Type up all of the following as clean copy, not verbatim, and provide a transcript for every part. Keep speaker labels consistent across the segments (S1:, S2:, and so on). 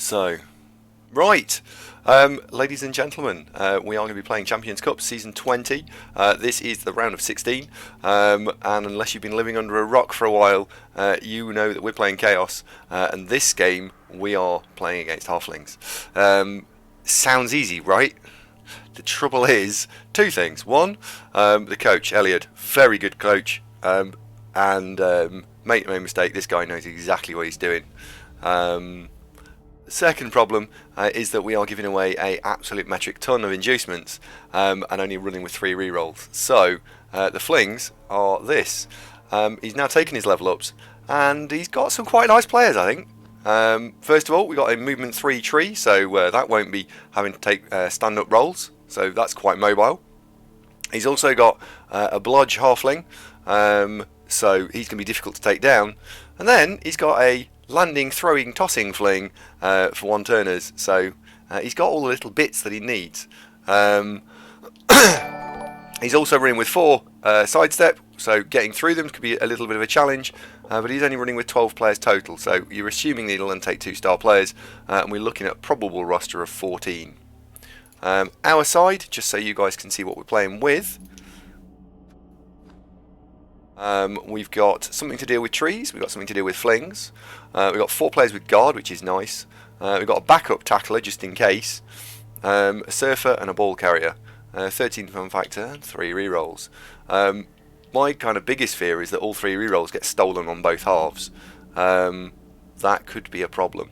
S1: So, right, ladies and gentlemen, we are going to be playing Champions Cup Season 20. This is the round of 16, and unless you've been living under a rock for a while, you know that we're playing Chaos, and this game we are playing against Halflings. Sounds easy, right? The trouble is, two things. One, the coach, Adelard, very good coach, and make no mistake, this guy knows exactly what he's doing. The second problem is that we are giving away a absolute metric ton of inducements and only running with 3 rerolls. So the Flings are this. He's now taken his level ups and he's got some quite nice players, I think. First of all, we got a movement 3 tree, so that won't be having to take stand up rolls, so that's quite mobile. He's also got a blodge halfling, so he's going to be difficult to take down. And then he's got a landing, throwing, tossing fling for 1-turners, so he's got all the little bits that he needs. He's also running with 4 sidestep, so getting through them could be a little bit of a challenge, but he's only running with 12 players total, so you're assuming that he'll only take 2-star players, and we're looking at a probable roster of 14. Our side, just so you guys can see what we're playing with, we've got something to deal with trees, we've got something to deal with flings, we've got 4 players with guard, which is nice, we've got a backup tackler just in case, a surfer and a ball carrier, 13 fun factor, 3 rerolls. My kind of biggest fear is that all 3 rerolls get stolen on both halves. That could be a problem.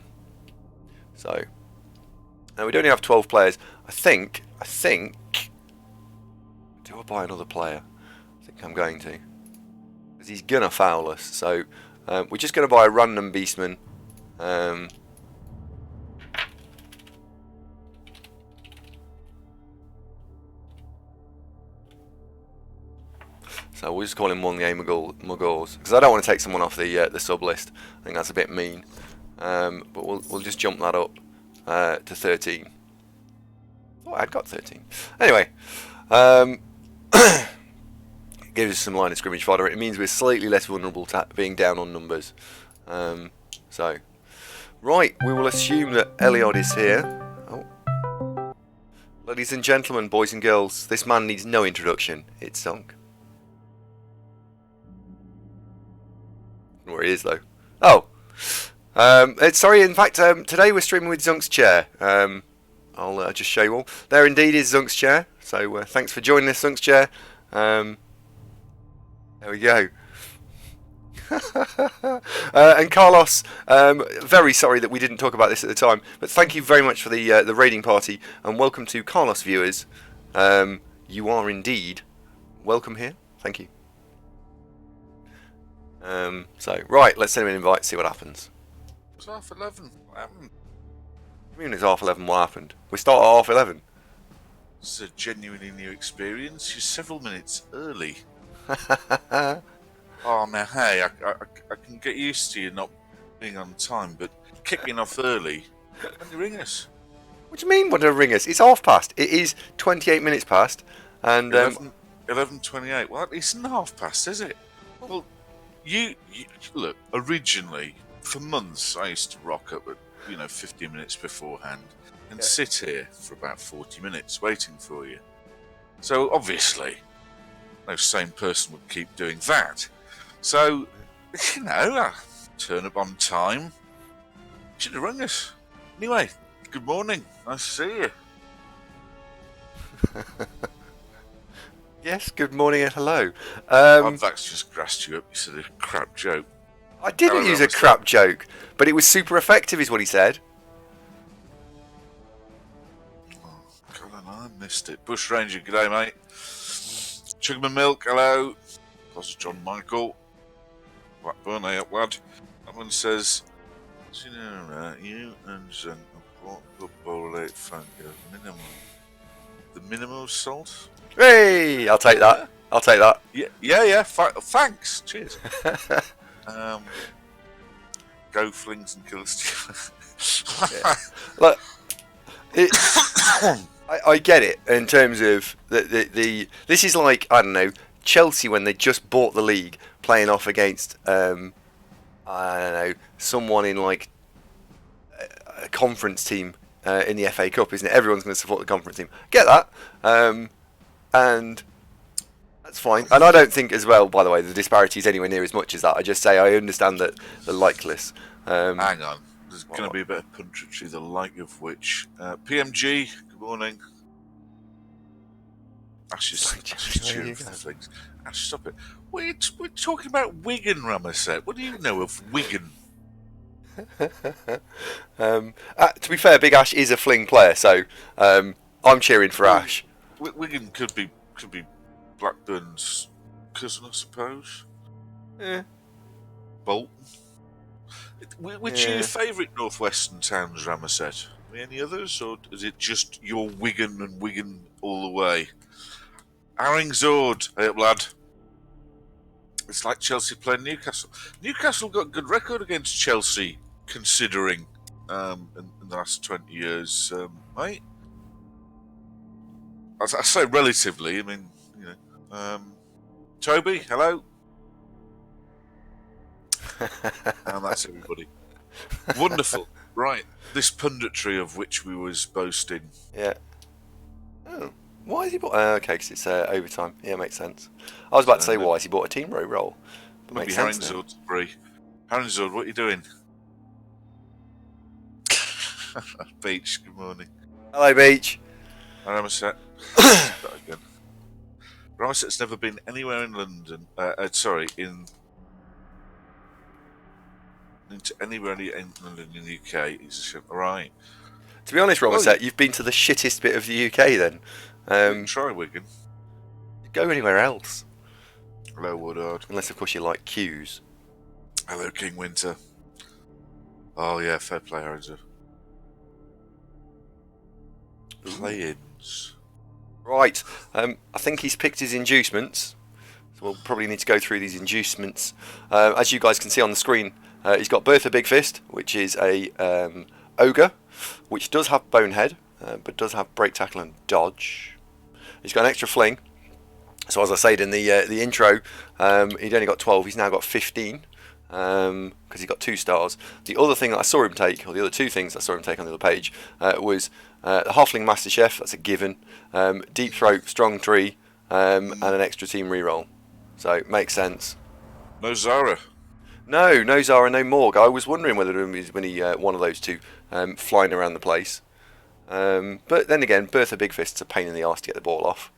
S1: So, we'd only have 12 players. I think, do I buy another player? I think I'm going to. Because he's going to foul us. So, we're just going to buy a random beastman. So we'll just call him one game Muggles, because I don't want to take someone off the sub list. I think that's a bit mean. But we'll just jump that up to 13. Oh, I'd got 13. Anyway, it gives us some line of scrimmage fodder. It means we're slightly less vulnerable to being down on numbers. So, right, we will assume that Adelard is here. Oh. Ladies and gentlemen, boys and girls, this man needs no introduction. It's Sunk. Where he is though. Oh, sorry. In fact, today we're streaming with Zunk's chair. I'll just show you all. There indeed is Zunk's chair. So thanks for joining us, Zunk's chair. There we go. And Carlos, very sorry that we didn't talk about this at the time, but thank you very much for the raiding party, and welcome to Carlos viewers. You are indeed welcome here. Thank you. So, right, let's send him an invite, see what happens.
S2: It's 11:30. What happened?
S1: I mean, it's 11:30. What happened? We start at 11:30.
S2: This is a genuinely new experience. You're several minutes early. Oh, now, hey, I can get used to you not being on time, but kicking off early, when you ring us.
S1: What do you mean, when you ring us? It's half past. It is 28 minutes past, and
S2: 11:28. Well, it's not half past, is it? Well, you look, originally, for months, I used to rock up at, 15 minutes beforehand and sit here for about 40 minutes waiting for you. So, obviously, no sane person would keep doing that. So, I turn up on time. You should have rung us. Anyway, good morning. Nice to see you.
S1: Yes, good morning and hello.
S2: That's just grassed you up. You said a crap joke.
S1: I didn't use a crap joke, but it was super effective, is what he said.
S2: Oh, God, I missed it. Bush Ranger, g'day, mate. Sugarman Milk, hello. Pastor John Michael. Blackburn, hey up, lad. That one says, you and Zen bought the bowl 8 Franco minimum. The minimal salt?
S1: Hey, I'll take that. I'll take that.
S2: Yeah. Thanks. Cheers. Go flings and kill Steve.
S1: Look, I get it in terms of the. This is like, I don't know, Chelsea when they just bought the league, playing off against I don't know, someone in like conference team in the FA Cup, isn't it? Everyone's going to support the conference team. Get that, and that's fine. And I don't think as well, by the way, the disparity is anywhere near as much as that. I just say I understand that the likeless.
S2: Hang on. There's going to be a bit of punditry, the like of which. PMG, good morning. Ash is cheering for the things. Ash, stop it. We're talking about Wigan, Ramoset. What do you know of Wigan?
S1: To be fair, Big Ash is a Fling player, so I'm cheering for Ash.
S2: Wigan could be Blackburn's cousin, I suppose.
S1: Yeah.
S2: Bolton. Which are your favourite northwestern towns, Ramoset? Any others, or is it just your Wigan and Wigan all the way? Haringzord, hey up, lad. It's like Chelsea playing Newcastle. Newcastle got a good record against Chelsea, considering in the last 20 years, mate. I say relatively. I mean, you know. Toby, hello. And that's everybody. Wonderful. Right. This punditry of which we was boasting.
S1: Yeah. Oh. Why has he bought... okay, because it's overtime. Yeah, makes sense. I was about to say why has he bought a team roll. But
S2: maybe
S1: makes sense.
S2: Haringzord's free. Haringzord, what are you doing? Beach, good morning.
S1: Hello, Beach.
S2: Ramoset. Again. Ramoset's never been anywhere in London. Anywhere in London in the UK. He's a ship. Right.
S1: To be honest, Ramoset, you've been to the shittest bit of the UK then.
S2: Try Wigan.
S1: Go anywhere else.
S2: Hello, Woodard.
S1: Unless, of course, you like queues.
S2: Hello, King Winter. Oh, yeah, fair play, Haringzord. Play-ins.
S1: Right. I think he's picked his inducements. So we'll probably need to go through these inducements. As you guys can see on the screen, he's got Bertha Big Fist, which is a ogre, which does have Bonehead, but does have Break, Tackle and Dodge. He's got an extra Fling. So as I said in the intro, he'd only got 12. He's now got 15 because he got 2 stars. The other thing that I saw him take, or the other 2 things I saw him take on the other page, was the Halfling Master Chef. That's a given. Deep Throat, Strong Tree, and an extra team reroll. So it makes sense.
S2: No Zara.
S1: No Zara, no Morg. I was wondering whether it was when he one of those 2 flying around the place. But then again, Bertha Big Fist's a pain in the arse to get the ball off.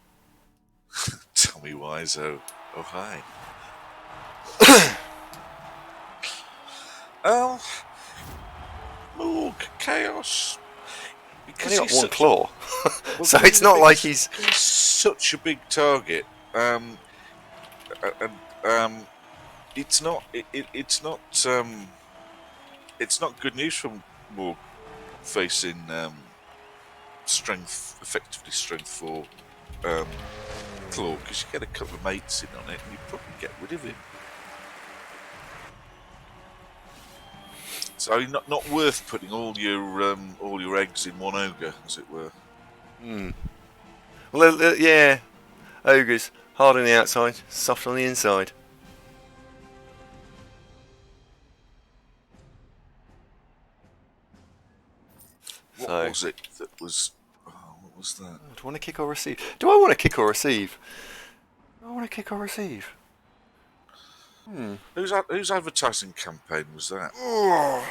S2: Tell me why, so. Oh, hi. Morg, Chaos.
S1: Because he's got 1 claw. So it's not like he's
S2: such a big target. It's not good news from Morg facing effectively strength 4 claw, because you get a couple of mates in on it and you probably get rid of him. So not worth putting all your eggs in one ogre, as it were.
S1: Well, yeah, ogres hard on the outside, soft on the inside.
S2: What was it that was? Oh, what was that?
S1: Do I want to kick or receive? Do I want to kick or receive? Do I want to kick or receive?
S2: Whose advertising campaign was that? God,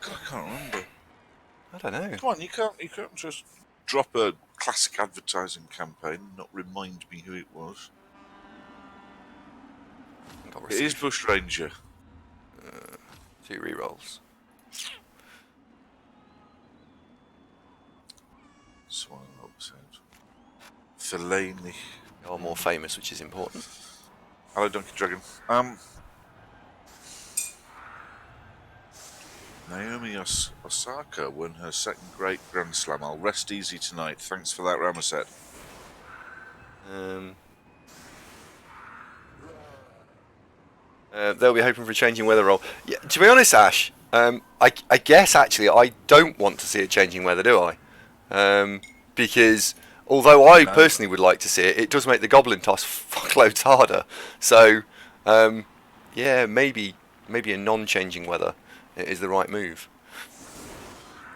S2: I can't remember.
S1: I don't know.
S2: Come on, you can't just drop a classic advertising campaign and not remind me who it was. It is Bush Ranger.
S1: 2 rerolls.
S2: Swan episode. Fellaini.
S1: They are more famous, which is important.
S2: Hello, Donkey Dragon. Naomi Osaka won her 2nd Great Grand Slam. I'll rest easy tonight. Thanks for that, Ramoset.
S1: They'll be hoping for a changing weather roll. Yeah, to be honest, Ash, I guess actually I don't want to see a changing weather, do I? Because although I personally would like to see it, it does make the Goblin Toss fuckloads harder. So, yeah, maybe a non-changing weather is the right move.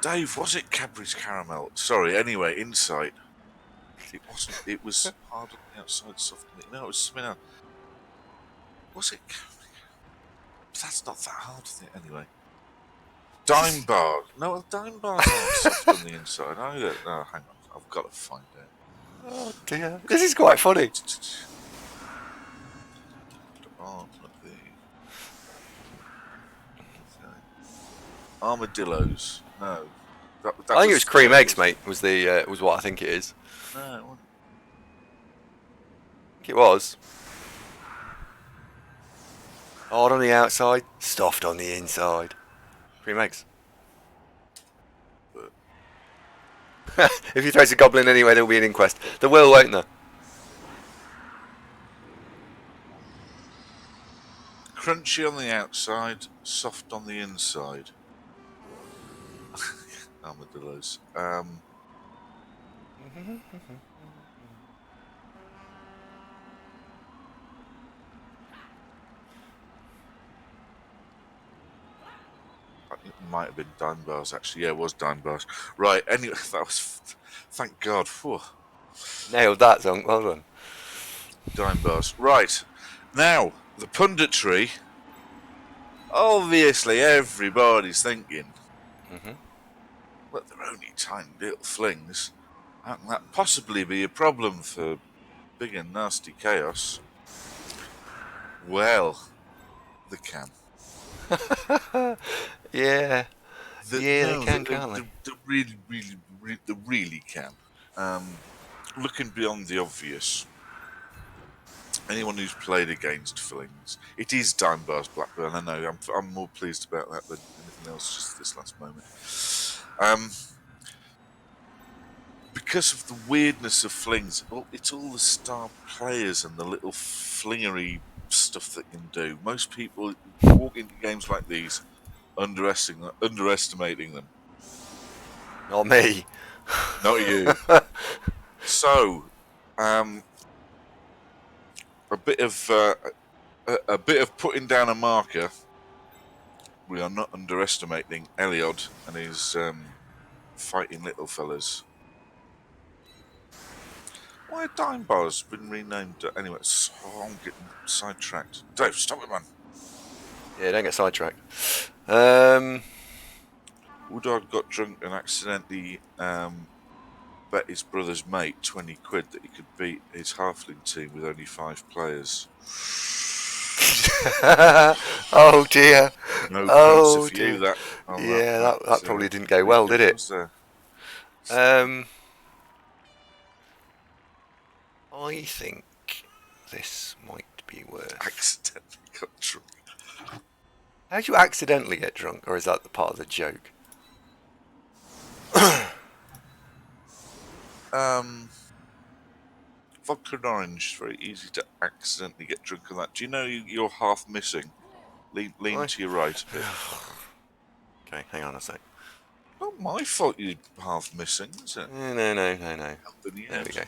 S2: Dave, was it Cadbury's Caramel? Sorry, anyway, Insight. It wasn't. It was hard on the outside, soft on the... No, it was something else. Was it Cadbury? That's not that hard, is it, anyway? Dime bars. No, dime bars aren't soft on the inside either. No, hang on. I've got to find out.
S1: Oh dear. This is quite funny.
S2: Armadillos. No. That
S1: I think it was cream eggs, mate. Was what I think it is.
S2: No, it wasn't.
S1: I think it was. Hard on the outside, soft on the inside. Cream eggs. If you throw a goblin anyway, there'll be an inquest. There will, won't there?
S2: Crunchy on the outside, soft on the inside. Armadillos. It might have been dime bars, actually. Yeah, it was dime bars. Right, anyway, that was... Thank God. Whew.
S1: Nailed that, Zonk. Well done.
S2: Dime bars. Right. Now, the punditry. Obviously, everybody's thinking, but they're only tiny little flings. How can that possibly be a problem for big and nasty chaos? Well, they can.
S1: Yeah. They can, can't they?
S2: They really can. Looking beyond the obvious, anyone who's played against flings, it is dime bars Blackburn. I know. I'm more pleased about that than anything else. Just this last moment, because of the weirdness of flings. Well, it's all the star players and the little flingery stuff that can do. Most people walk into games like these underestimating them.
S1: Not me.
S2: Not you. So, a bit of putting down a marker. We are not underestimating Adelard and his fighting little fellas. Why are dime bars been renamed? Anyway, so I'm getting sidetracked. Dave, stop it, man.
S1: Yeah, don't get sidetracked.
S2: Woodard got drunk and accidentally bet his brother's mate 20 quid that he could beat his halfling team with only 5 players.
S1: Oh dear.
S2: No
S1: Oh
S2: points for you,
S1: dear.
S2: that
S1: Probably didn't go well, did it? I think this might be worse.
S2: Accidentally got drunk.
S1: How do you accidentally get drunk, or is that the part of the joke?
S2: Vodka and orange, very easy to accidentally get drunk on that. Do you know you're half missing? Lean to your right a bit.
S1: Okay, hang on a sec.
S2: Not my fault you're half missing, is it?
S1: No. There we go.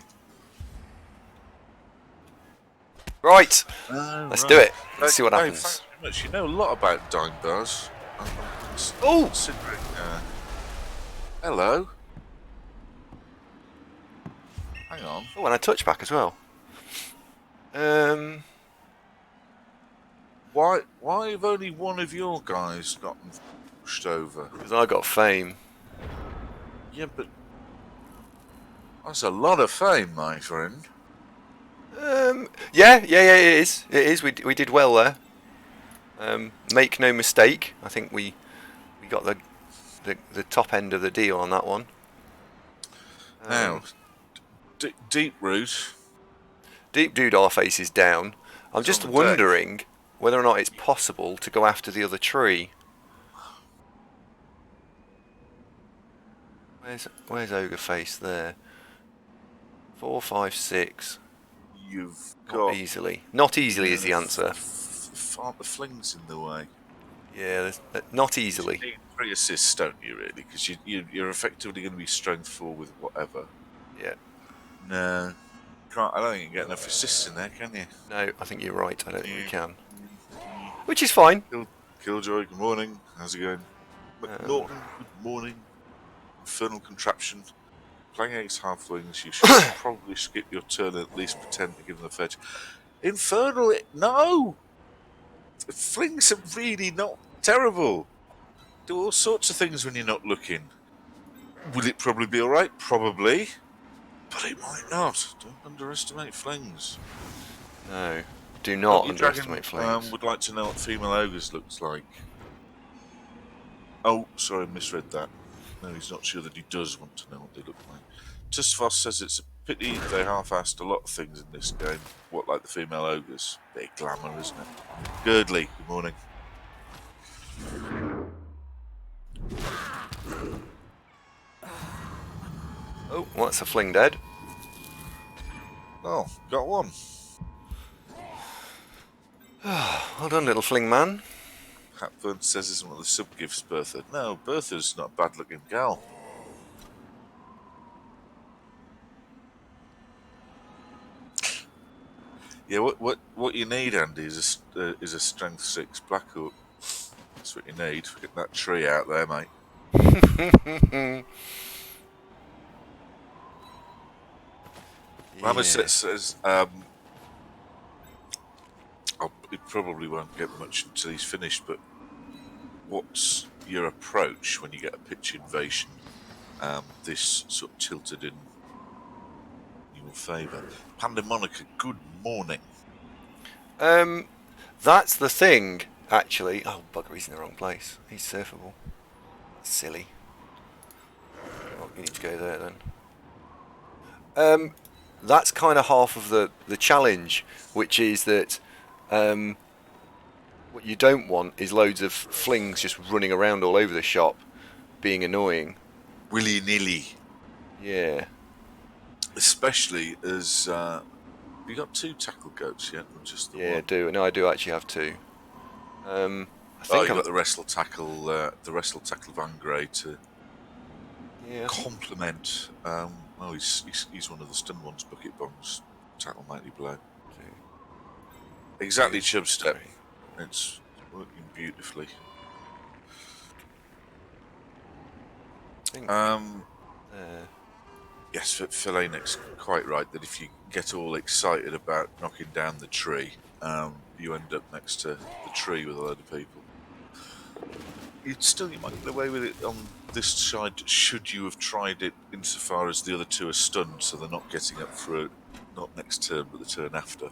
S1: Right, let's do it. Let's see what happens.
S2: Thanks very much. You know a lot about dime bars.
S1: Oh!
S2: Considering. Hello. Hang on.
S1: Oh, and a touchback as well.
S2: Why have only one of your guys gotten pushed over?
S1: Because I got fame.
S2: Yeah, but that's a lot of fame, my friend.
S1: Yeah, it is. It is. We did well there. Make no mistake. I think we got the top end of the deal on that one.
S2: Now, deep root.
S1: Deep dude, our face is down. I'm just wondering whether or not it's possible to go after the other tree. Where's Ogre Face there? 4, 5, 6.
S2: You've
S1: Not
S2: got
S1: easily. Not easily is the answer.
S2: Aren't the flings in the way?
S1: Yeah, not easily.
S2: You need 3 assists, don't you? Really, because you're effectively going to be strength 4 with whatever.
S1: Yeah.
S2: No, can't. I don't think you can get enough assists in there, can you?
S1: No, I think you're right. I don't think we can. Which is fine.
S2: Killjoy, good morning. How's it going? Norton, good morning. infernal contraption. Playing against halflings, you should probably skip your turn and at least pretend to give them a fetch. Infernal, no! Flings are really not terrible. Do all sorts of things when you're not looking. Will it probably be alright? Probably. But it might not. Don't underestimate flings.
S1: No. Do not underestimate
S2: Dragon,
S1: flings.
S2: would like to know what female ogres looks like. Oh, sorry, I misread that. No, he's not sure that he does want to know what they look like. Tusfos says it's a pity they half-assed a lot of things in this game. What, like the female ogres? Bit of glamour, isn't it? Girdley, good morning.
S1: Oh, what's a fling dead?
S2: Oh, got one.
S1: Well done, little fling man.
S2: Hapburn says isn't one of the sub-gifts, Bertha. No, Bertha's not a bad-looking gal. Yeah, what you need, Andy, is a strength 6 Black Hook. That's what you need. Get that tree out there, mate. Ramesset says, it probably won't get much until he's finished, but what's your approach when you get a pitch invasion this sort of tilted in your favour? Pandemonica, good morning.
S1: That's the thing, actually. Oh, bugger, he's in the wrong place. He's surfable. That's silly. Oh, you need to go there then. That's kind of half of the challenge, which is that what you don't want is loads of flings just running around all over the shop, being annoying.
S2: Willy-nilly.
S1: Yeah.
S2: Especially as... have you got 2 tackle goats yet, or just the one?
S1: Yeah, I do. No, I do actually have 2. I
S2: think you've got the wrestle tackle Van Grey to complement. He's one of the stun ones. Bucket bombs, tackle mighty blow. Exactly, Chub step. It's working beautifully. Yes, Philanix quite right that if you get all excited about knocking down the tree, you end up next to the tree with a load of people. You might get away with it on this side should you have tried it insofar as the other 2 are stunned, so they're not getting up for not next turn but the turn after.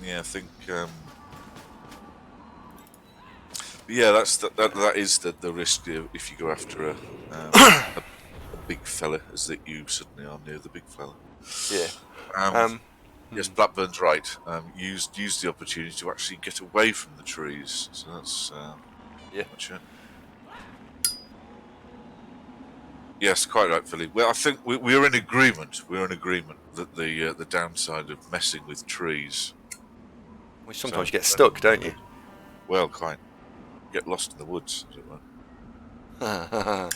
S2: Yeah, I think. Yeah, that is the risk if you go after a big fella, is that you suddenly are near the big fella.
S1: Yeah.
S2: Yes, Blackburn's right. Use the opportunity to actually get away from the trees. So that's much it. Yes, quite right, Philly. Well, I think we're in agreement. We're in agreement that the downside of messing with trees.
S1: Which sometimes you get stuck, don't you?
S2: Well, quite. Get lost in the woods, as it were.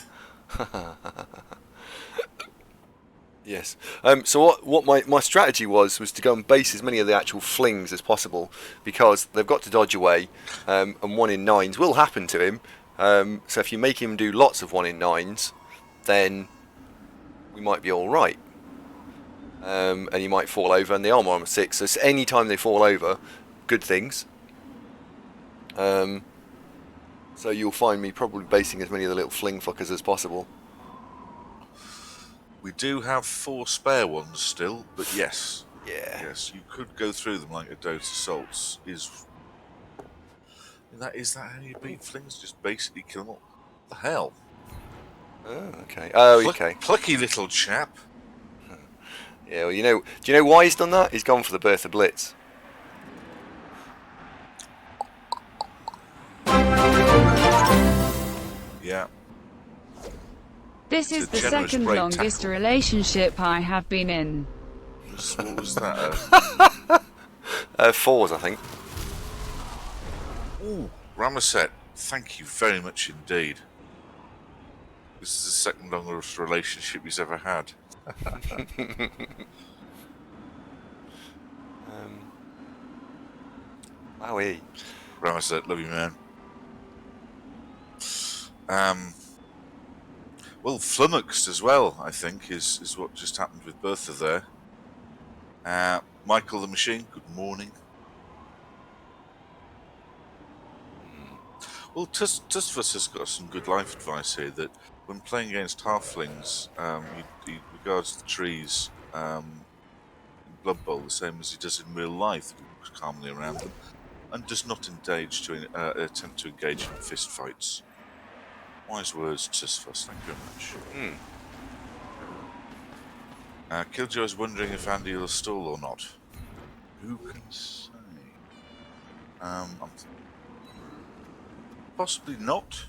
S1: Yes. So what my strategy was to go and base as many of the actual flings as possible, because they've got to dodge away, and 1 in 9s will happen to him. So if you make him do lots of 1 in 9s, then we might be all right. And he might fall over, and they are armor 6. So any time they fall over, good things. So you'll find me probably basing as many of the little fling fuckers as possible.
S2: We do have 4 spare ones still, but yes.
S1: Yeah.
S2: Yes, you could go through them like a Dota Assaults. Is that how you beat flings? Just basically kill them all. What the hell?
S1: Oh, okay. Oh, okay.
S2: Plucky little chap.
S1: Yeah, well, do you know why he's done that? He's gone for the Bertha Blitz.
S2: Yeah.
S3: This is the second longest relationship I have been in.
S2: What was that?
S1: 4s, I think.
S2: Ooh, Ramesset, thank you very much indeed. This is the second longest relationship he's ever had.
S1: Wowie.
S2: Ramesset, love you, man. Well, flummoxed as well, I think, is what just happened with Bertha there. Michael the Machine, good morning. Well, Tusfus has got some good life advice here, that when playing against halflings, he regards the trees in Blood Bowl the same as he does in real life. He walks calmly around them and does not attempt to engage in fist fights. Wise words, Tusfus. Thank you very much. Killjoy is wondering if Andy will stall or not. Who can say? Possibly not.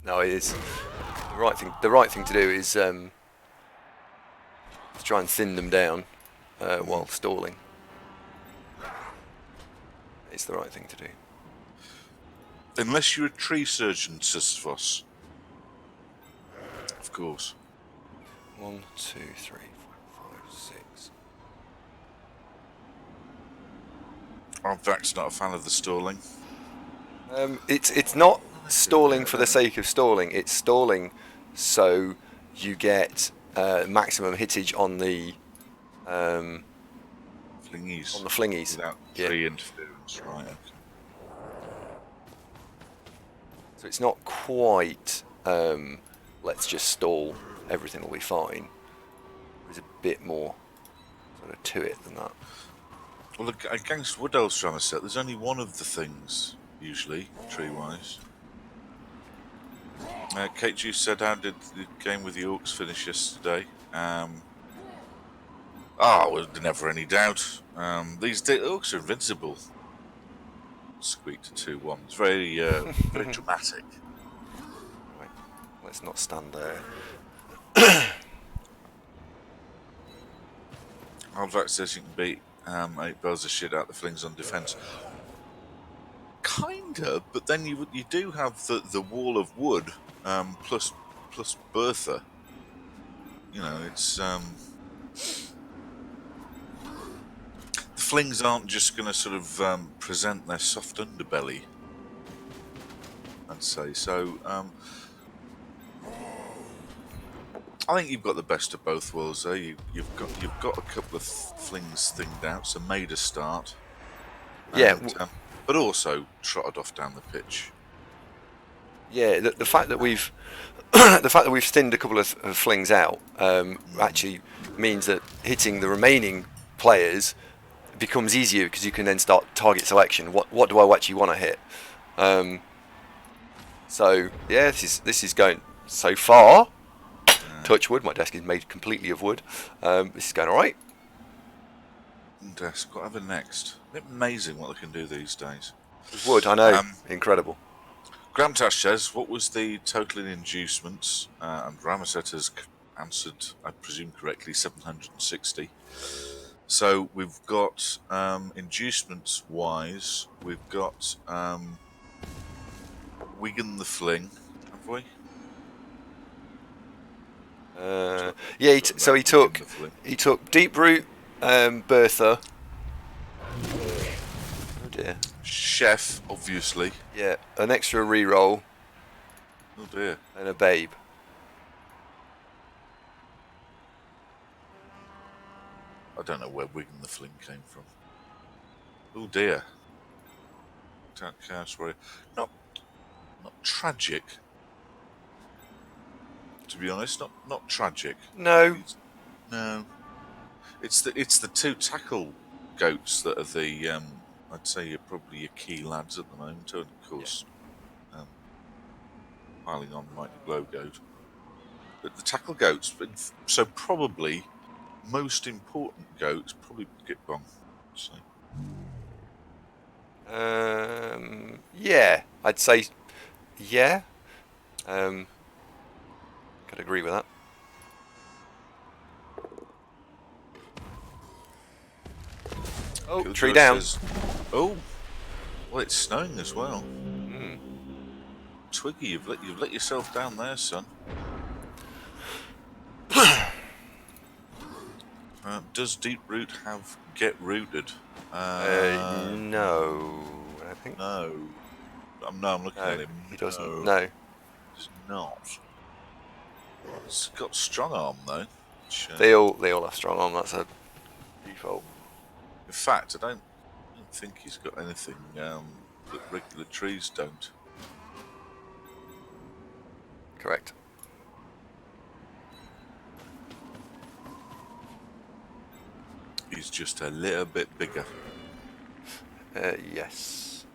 S1: No, it is the right thing to do is to try and thin them down while stalling. It's the right thing to do.
S2: Unless you're a tree surgeon, Tusfus. Of course.
S1: 1, 2, 3, 4, 5, 6.
S2: Arvac's not a fan of the stalling.
S1: It's not stalling for the sake of stalling. It's stalling so you get maximum hittage on the
S2: flingies.
S1: On the flingies.
S2: Without tree interference, right? Okay.
S1: So it's not quite. Let's just stall. Everything will be fine. There's a bit more sort of to it than that.
S2: Well, against Wood Elves trying to set, there's only one of the things, usually, tree-wise. Kate Juice said, how did the game with the Orcs finish yesterday? Well, never any doubt. These Orcs are invincible. Squeaked to 2-1. It's very, very dramatic.
S1: Right. Let's not stand there.
S2: Alvac says you can beat 8 bells of shit out the flings on defence. Kinda, but then you do have the wall of wood plus Bertha. You know, it's the flings aren't just going to sort of present their soft underbelly, I'd say. So I think you've got the best of both worlds there. You've got a couple of flings thinged out, so made a start.
S1: Yeah,
S2: but also trotted off down the pitch.
S1: Yeah, the fact that we've thinned a couple of flings out actually means that hitting the remaining players becomes easier because you can then start target selection. What do I actually want to hit? So yeah, this is going so far. Touch wood. My desk is made completely of wood. This is going all right.
S2: Desk. Whatever next. Isn't it amazing what they can do these days?
S1: Wood, I know. Incredible.
S2: Gramtash says, what was the total in inducements? And Ramaset has answered, I presume correctly, 760. So we've got inducements wise, we've got Wigan the Fling, have we?
S1: Yeah, so he took Deep Root, Bertha. Oh dear.
S2: Chef, obviously.
S1: Yeah, an extra reroll.
S2: Oh dear.
S1: And a babe.
S2: I don't know where Wigan the Fling came from. Oh dear. Chaos Warrior. Not tragic. To be honest, not tragic.
S1: No.
S2: No. It's the 2 tackle goats that are the I'd say you're probably your key lads at the moment, and of course piling on Mighty Blow Goat. But the tackle goats, so probably most important goats, probably Git Bong. So.
S1: Yeah, I'd say yeah. Could agree with that. Oh,
S2: Killjoy
S1: tree down.
S2: Says, oh, well, it's snowing as well. Twiggy, you've let yourself down there, son. Does Deep Root have Get Rooted?
S1: No, I think
S2: no. I'm looking at him.
S1: He doesn't. No.
S2: Does not. It's got strong arm though. Which,
S1: They all have strong arm. That's a default.
S2: in fact, I don't think he's got anything that regular trees don't.
S1: Correct.
S2: He's just a little bit bigger.
S1: Yes.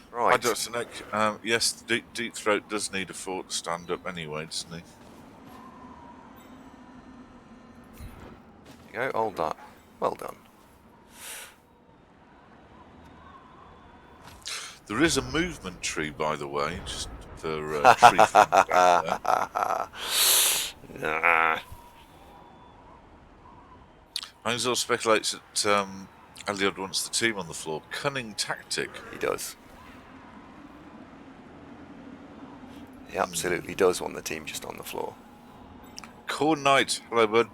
S1: Right.
S2: I don't think. Yes, Deep Throat does need a fort to stand up anyway, doesn't he?
S1: There you go. Hold that. Well done.
S2: There is a movement tree, by the way, just for tree fans out there.
S1: Nah.
S2: Mansell speculates that Adelard wants the team on the floor. Cunning tactic.
S1: He does. He absolutely does want the team just on the floor.
S2: Corn Knight. Hello, bud.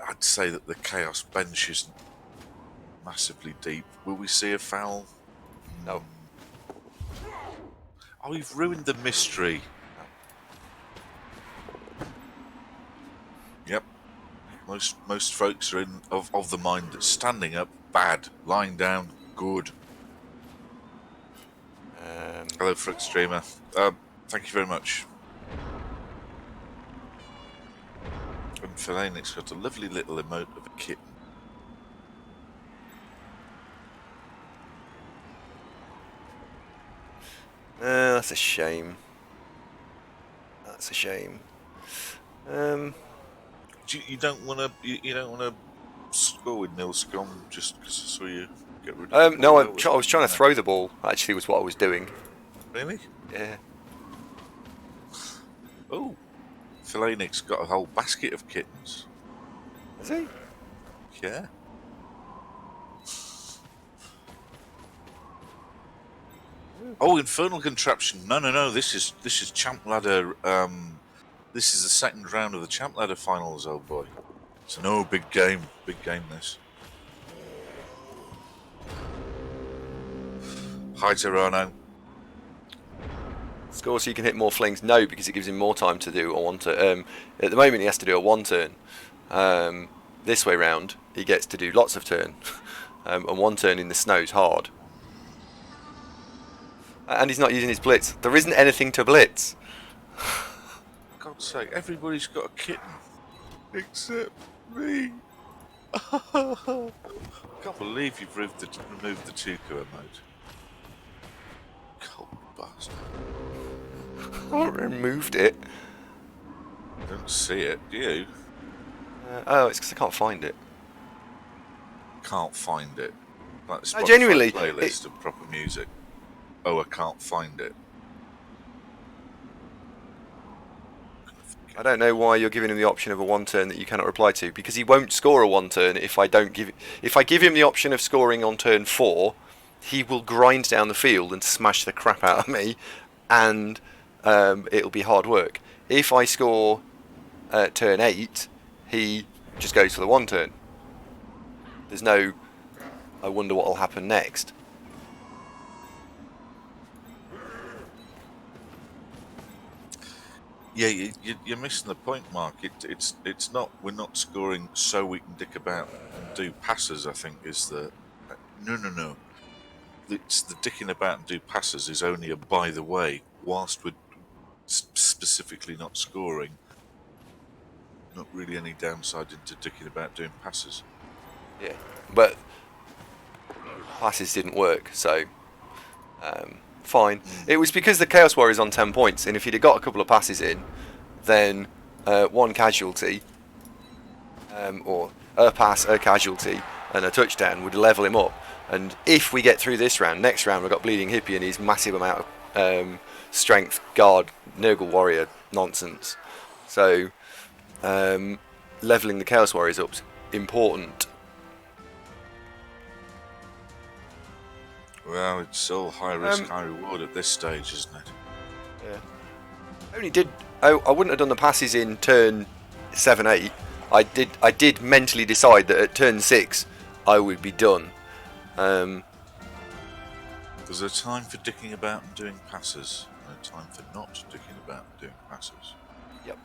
S2: I'd say that the Chaos bench isn't massively deep. Will we see a foul?
S1: No.
S2: Oh, you've ruined the mystery. Yep. Most folks are of the mind that standing up, bad. Lying down, good. Hello, Frick Streamer. Thank you very much. And Philanix got a lovely little emote of a kitten.
S1: That's a shame. That's a shame.
S2: You don't want to. You don't want to score with nil scum just because I saw you get rid of.
S1: No, I was trying to throw the ball. Actually, was what I was doing.
S2: Really?
S1: Yeah.
S2: Oh, Philanix got a whole basket of kittens.
S1: Is he?
S2: Yeah. Oh, Infernal Contraption. No. This is Champ Ladder. This is the second round of the Champ Ladder finals, old boy. So no, big game. Big game, this. Hi, Terrano.
S1: Score so you can hit more flings? No, because it gives him more time to do a one turn. At the moment, he has to do a one turn. This way round, he gets to do lots of turn. And one turn in the snow's hard. And he's not using his blitz. There isn't anything to blitz.
S2: For God's sake, everybody's got a kitten. Except me. I can't believe you've removed the Tuca emote. Cold bastard.
S1: I removed it.
S2: I don't see it, do you?
S1: Oh, it's because I can't find it.
S2: Can't find it. Like the
S1: No,
S2: Spotify
S1: genuinely,
S2: playlist of proper music. Oh, I can't find it.
S1: I don't know why you're giving him the option of a one turn that you cannot reply to, because he won't score a one turn if I give him the option of scoring on turn 4, he will grind down the field and smash the crap out of me, and it'll be hard work. If I score turn 8, he just goes for the one turn. There's no I wonder what will happen next.
S2: Yeah, you're missing the point, Mark. It's not. We're not scoring so we can dick about and do passes. I think is the no. It's the dicking about and do passes is only a by the way. Whilst we're specifically not scoring, not really any downside into dicking about doing passes.
S1: Yeah, but passes didn't work, so fine. It was because the Chaos Warrior's on 10 points, and if he'd have got a couple of passes in, then one casualty, or a pass, a casualty, and a touchdown would level him up. And if we get through this round, next round we've got Bleeding Hippie and his massive amount of strength, guard, Nurgle Warrior nonsense. So leveling the Chaos Warriors up's important.
S2: Well, it's all high risk, high reward at this stage, isn't it?
S1: Yeah. I wouldn't have done the passes in turn 7-8, I did mentally decide that at turn 6 I would be done.
S2: There's a time for dicking about and doing passes, and a time for not dicking about and doing passes.
S1: Yep.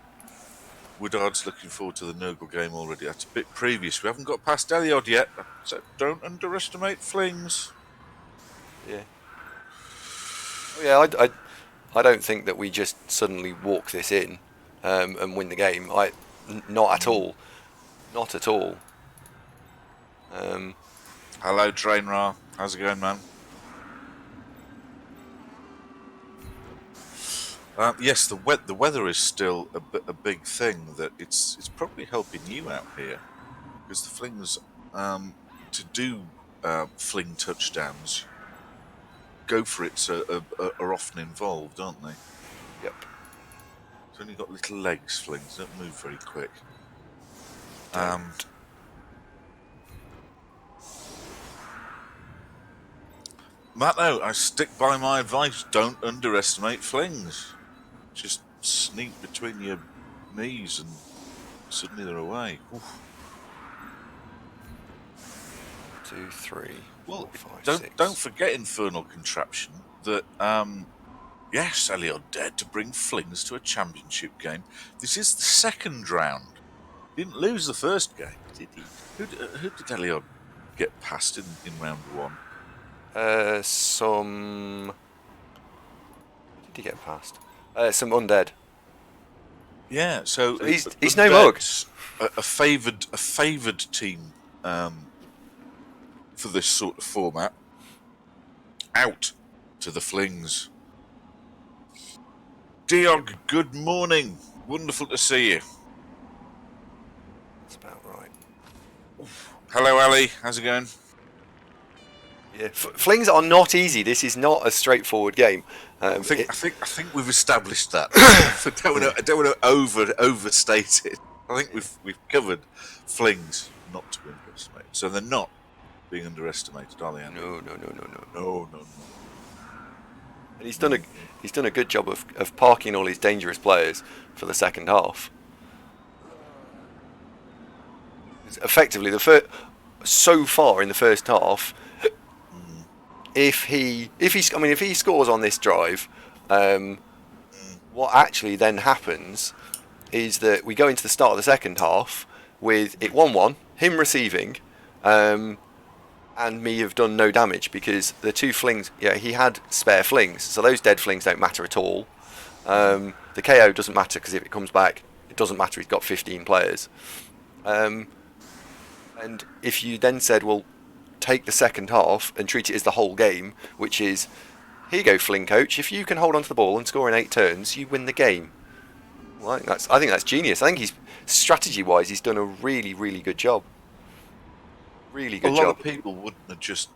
S2: Woodard's looking forward to the Nurgle game already. That's a bit previous. We haven't got past Adelard yet, so don't underestimate Flings.
S1: Yeah. Oh, yeah, I don't think that we just suddenly walk this in and win the game. Not at all. Not at all.
S2: Hello, Trainra. How's it going, man? Yes, the weather is still a big thing. That it's probably helping you out here, because the Flings to do fling touchdowns, go for it are often involved, aren't they?
S1: Yep.
S2: It's only got little legs, Flings. Don't move very quick. Matto, I stick by my advice. Don't underestimate Flings. Just sneak between your knees and suddenly they're away. Oof.
S1: 2, 3,
S2: Well,
S1: 4, 5,
S2: don't
S1: 6.
S2: don't forget, Infernal Contraption, that yes, Adelard dared to bring Flings to a championship game. This is the second round. He didn't lose the first game, did he? Who did Adelard get past in round 1?
S1: Some. What did he get past? Some undead.
S2: Yeah, so
S1: he's no mug.
S2: A favoured team for this sort of format. Out to the Flings. Diog, good morning. Wonderful to see you.
S1: That's about right.
S2: Hello, Ali. How's it going?
S1: Yeah, flings are not easy. This is not a straightforward game.
S2: I think we've established that. I don't want to overstate it. I think we've covered Flings not to be underestimated. So they're not being underestimated, are they, Andy? No.
S1: And he's done a good job of parking all his dangerous players for the second half. It's effectively, so far in the first half, if he scores on this drive, what actually then happens is that we go into the start of the second half with it 1-1, him receiving, and me have done no damage because the two flings. Yeah, he had spare flings, so those dead flings don't matter at all. The KO doesn't matter because if it comes back, it doesn't matter. He's got 15 players, and if you then said, well, take the second half and treat it as the whole game, which is, here you go, fling coach. If you can hold onto the ball and score in 8 turns, you win the game. Well, I think that's genius. I think he's strategy-wise, he's done a really, really good job. Really good job.
S2: A lot of people wouldn't have just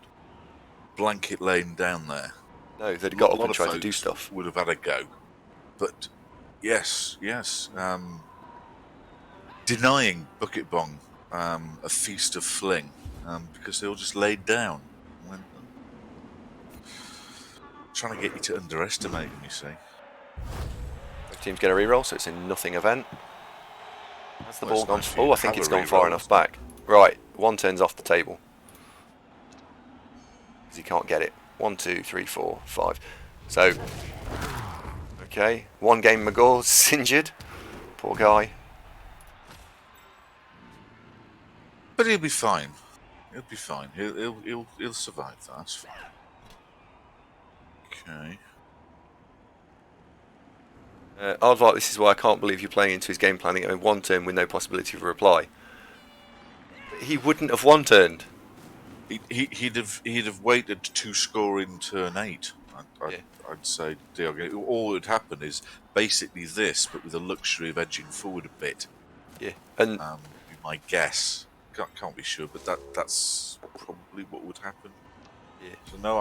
S2: blanket lain down there.
S1: No, they'd got up and tried to do stuff.
S2: Would have had a go, but yes. Denying Bucket Bong a feast of fling because they all just laid down. Trying to get you to underestimate them, you see.
S1: Both teams get a reroll, so it's a nothing event. Has the ball gone?
S2: Nice
S1: I think it's gone far enough back. Right, 1 turn's off the table because he can't get it. 1, 2, 3, 4, 5. So, okay, 1 game McGaw's injured. Poor guy.
S2: But he'll be fine. He'll be fine. He'll survive that. That's fine. Okay.
S1: Aardvark, this is why I can't believe you're playing into his game planning. I mean, 1 turn with no possibility of a reply. He wouldn't have 1 turned.
S2: He'd have waited to score in turn 8. I'd say all that would happen is basically this, but with the luxury of edging forward a bit.
S1: Yeah, and
S2: be my guess. Can't be sure, but that's probably what would happen.
S1: Yeah.
S2: So no,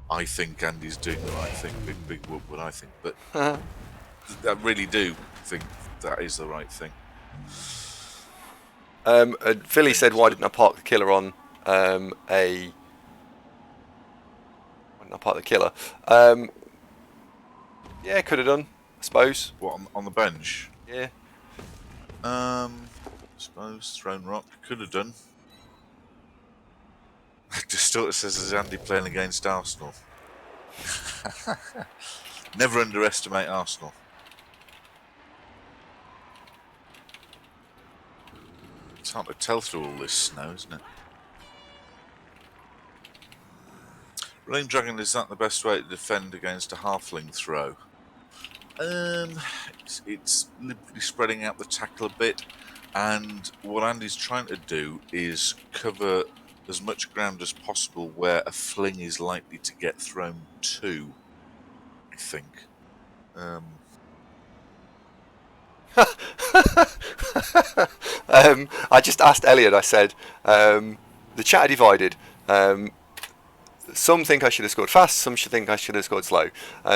S2: I think Andy's doing the right thing. Big whoop what I think, but I really do think that is the right thing.
S1: Philly said, "Why didn't I park the killer on Why didn't I park the killer?" Yeah, could have done, I suppose.
S2: What on the bench?
S1: Yeah.
S2: I suppose thrown rock could have done. Distorted says, is Andy playing against Arsenal? Never underestimate Arsenal. It's hard to tell through all this snow, isn't it? Rain Dragon, is that the best way to defend against a halfling throw? It's liberally spreading out the tackle a bit, and what Andy's trying to do is cover as much ground as possible where a fling is likely to get thrown to, I think.
S1: I just asked Elliot, I said, the chat are divided. Some think I should have scored fast, some should think I should have scored slow.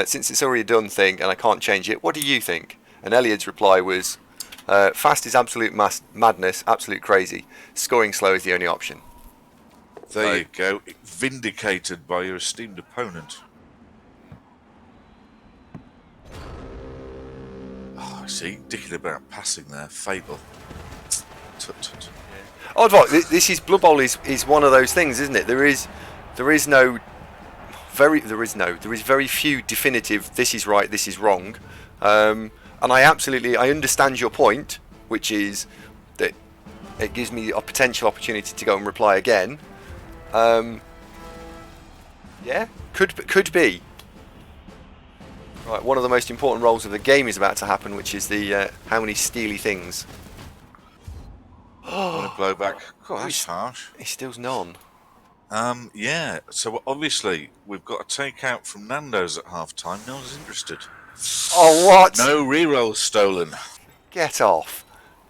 S1: Since it's already a done thing and I can't change it, what do you think? And Elliot's reply was, fast is absolute madness, absolute crazy. Scoring slow is the only option.
S2: There you go, vindicated by your esteemed opponent. Oh, I see, dicking about passing there, Fable. Tut.
S1: Oddvar, this is Blood Bowl is one of those things, isn't it? There is very few definitive. This is right. This is wrong. And I understand your point, which is that it gives me a potential opportunity to go and reply again. Yeah, could be. Right, one of the most important roles of the game is about to happen, which is the how many steely things.
S2: Want to blow back? God, that's harsh.
S1: He steals none.
S2: Yeah, so obviously we've got a takeout from Nando's at half time. No one's interested.
S1: Oh, what?
S2: No rerolls stolen.
S1: Get off.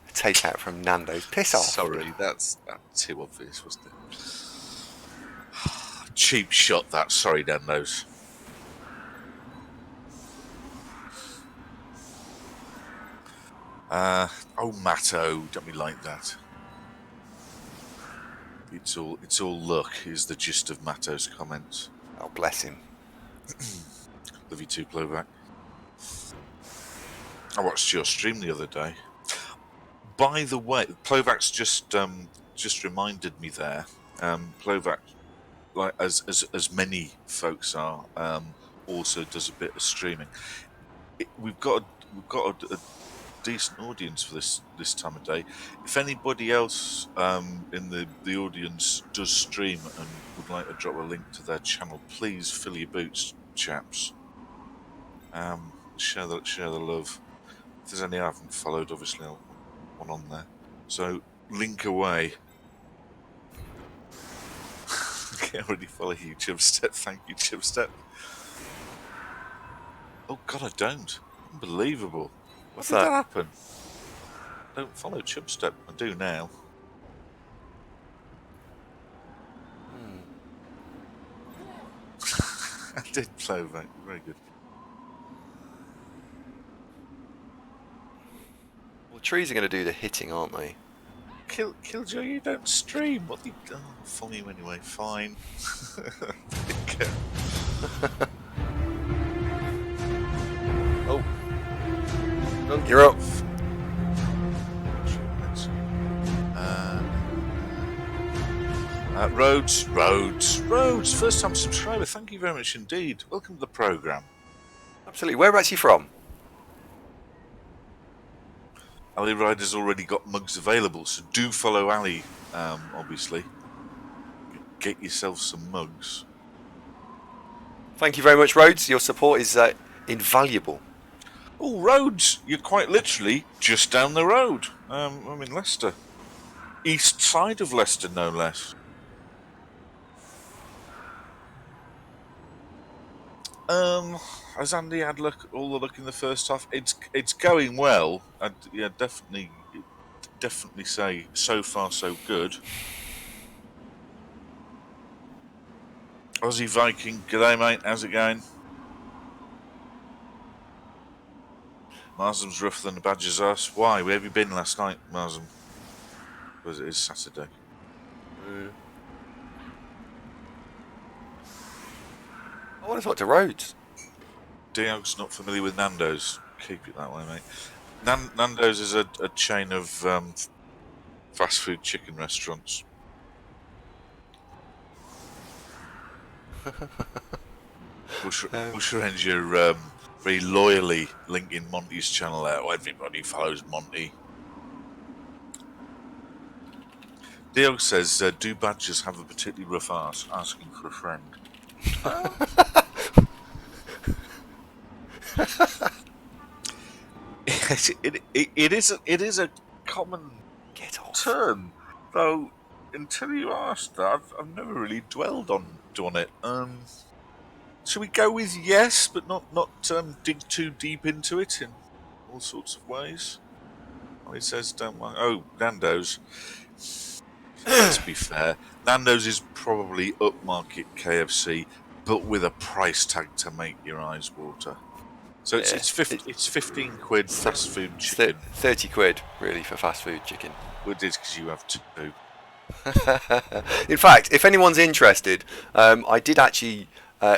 S1: A takeout from Nando's. Piss off.
S2: Sorry, that's too obvious, wasn't it? Cheap shot, that. Sorry, Nando's. Oh, Matto, don't be like that. It's all luck, is the gist of Matto's comments.
S1: Oh, bless him.
S2: Love you too, Blowback. I watched your stream the other day. By the way, Plovac just reminded me there. Plovac, like as many folks are, also does a bit of streaming. We've got a decent audience for this time of day. If anybody else in the audience does stream and would like to drop a link to their channel, please fill your boots, chaps. Share the love. If there's any I haven't followed, obviously I'll put one on there. So link away. Okay, I already follow you, Chubstep. Thank you, Chubstep. Oh God, I don't. Unbelievable.
S1: What's
S2: How did
S1: that?
S2: that happen? I don't follow Chubstep. I do now. I did play that. Very good.
S1: Well, trees are going to do the hitting, aren't they?
S2: Killjoy, you don't stream. What do you? Oh, I'll follow you anyway. Fine.
S1: Oh. You're up.
S2: Rhodes. First time subscriber. Thank you very much indeed. Welcome to the programme.
S1: Absolutely. Whereabouts are you from?
S2: Ali Rider's already got mugs available, so do follow Ali, obviously. Get yourself some mugs.
S1: Thank you very much, Rhodes. Your support is invaluable.
S2: Oh, Rhodes! You're quite literally just down the road. I'm in Leicester. East side of Leicester, no less. Has Andy had all the luck in the first half? It's going well. I'd definitely say so far so good. Aussie Viking, g'day mate, how's it going? Marsam's rougher than the Badger's ass. Why? Where have you been last night, Marsam? Because it is Saturday.
S1: I want to talk to Rhodes.
S2: Diog's not familiar with Nando's. Keep it that way, mate. Nando's is a chain of fast food chicken restaurants. Bushranger very loyally linking Monty's channel out. Everybody follows Monty. Dio says, do badgers have a particularly rough arse? Asking for a friend. It is a common term, though. Until you asked that, I've never really dwelled on it. Should we go with yes, but not dig too deep into it in all sorts of ways? Oh, he says, don't mind. Oh, Nando's. Let's be fair. Nando's is probably upmarket KFC, but with a price tag to make your eyes water. So it's 15 quid fast food chicken.
S1: 30 quid, really, for fast food chicken.
S2: Well, it is because you have two.
S1: In fact, if anyone's interested, I did actually,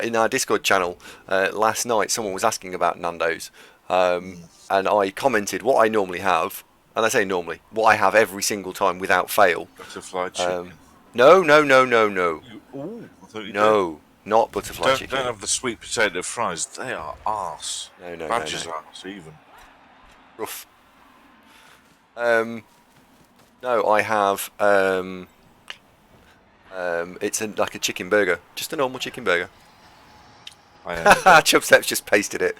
S1: in our Discord channel last night, someone was asking about Nando's, and I commented what I normally have, and I say normally, what I have every single time without fail.
S2: Butterfly chicken.
S1: No.
S2: Ooh, I thought you
S1: No, not butterfly chicken.
S2: Don't have the sweet potato fries. They are arse.
S1: No.
S2: Badger's arse, even.
S1: Rough. No, I have. It's like a chicken burger, just a normal chicken burger. Chubstep's just pasted it.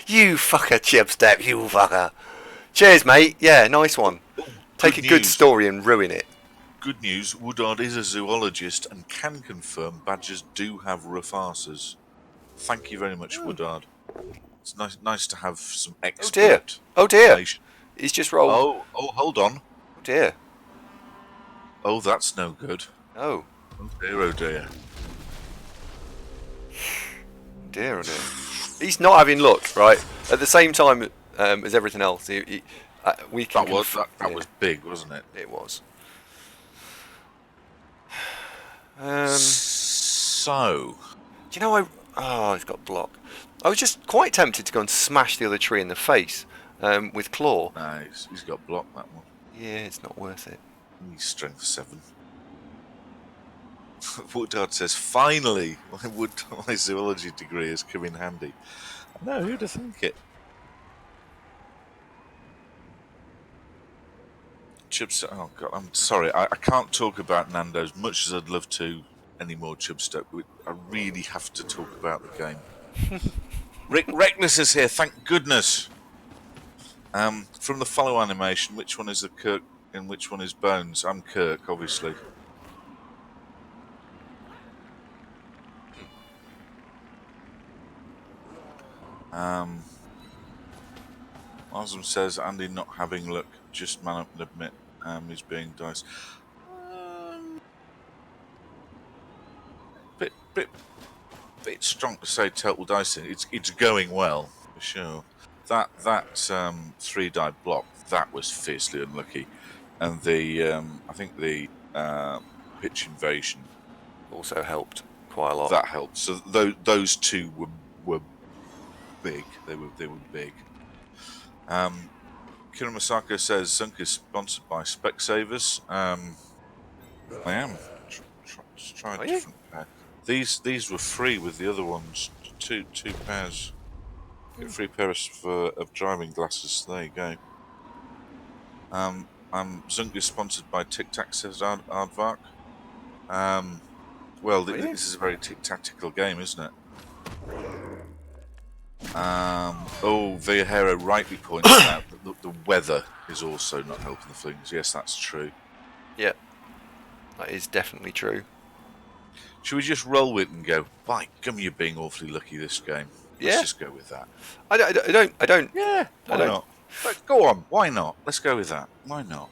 S1: You fucker, Chubstep, you fucker. Cheers, mate. Yeah, nice one. Take a good story and ruin it.
S2: Good news, Woodard is a zoologist and can confirm badgers do have rough arses. Thank you very much, Woodard. It's nice to have some expert.
S1: Oh dear. He's just rolled.
S2: Oh, hold on.
S1: Oh dear.
S2: Oh, that's no good.
S1: Oh.
S2: Oh dear.
S1: Dear. He's not having luck, right? At the same time as everything else, we can.
S2: That was big, wasn't it?
S1: It was.
S2: So.
S1: Do you know he's got block. I was just quite tempted to go and smash the other tree in the face with claw.
S2: No, he's got block, that one.
S1: Yeah, it's not worth it.
S2: He's strength 7. Woodard says, finally, my zoology degree has come in handy. No, who'd have think it? Chubstep, oh God, I'm sorry, I can't talk about Nando's much as I'd love to anymore, Chubstep. I really have to talk about the game. Rick Reckless is here, thank goodness. From the follow animation, which one is the Kirk and which one is Bones? I'm Kirk, obviously. Osm says Andy not having luck, just man up and admit he's being diced. Bit strong to say total dicing. It's going well for sure. That 3-die block, that was fiercely unlucky, and the I think the pitch invasion
S1: also helped quite a lot.
S2: That helped. So those two were big. They were big. Kiramasako says Zunk is sponsored by Specsavers. I am. Just try a different pair. These were free with the other ones. Two pairs. Get a free pair of driving glasses. There you go. Zunk is sponsored by Tic Tac, says Aardvark. Well, this is a very tic-tactical game, isn't it? Villahero rightly pointed out that the weather is also not helping the Flings. Yes, that's true.
S1: Yeah, that is definitely true.
S2: Should we just roll with it and go, by gum, you're being awfully lucky this game? Let's just go with that.
S1: I don't.
S2: Yeah, why not? But go on, why not? Let's go with that. Why not?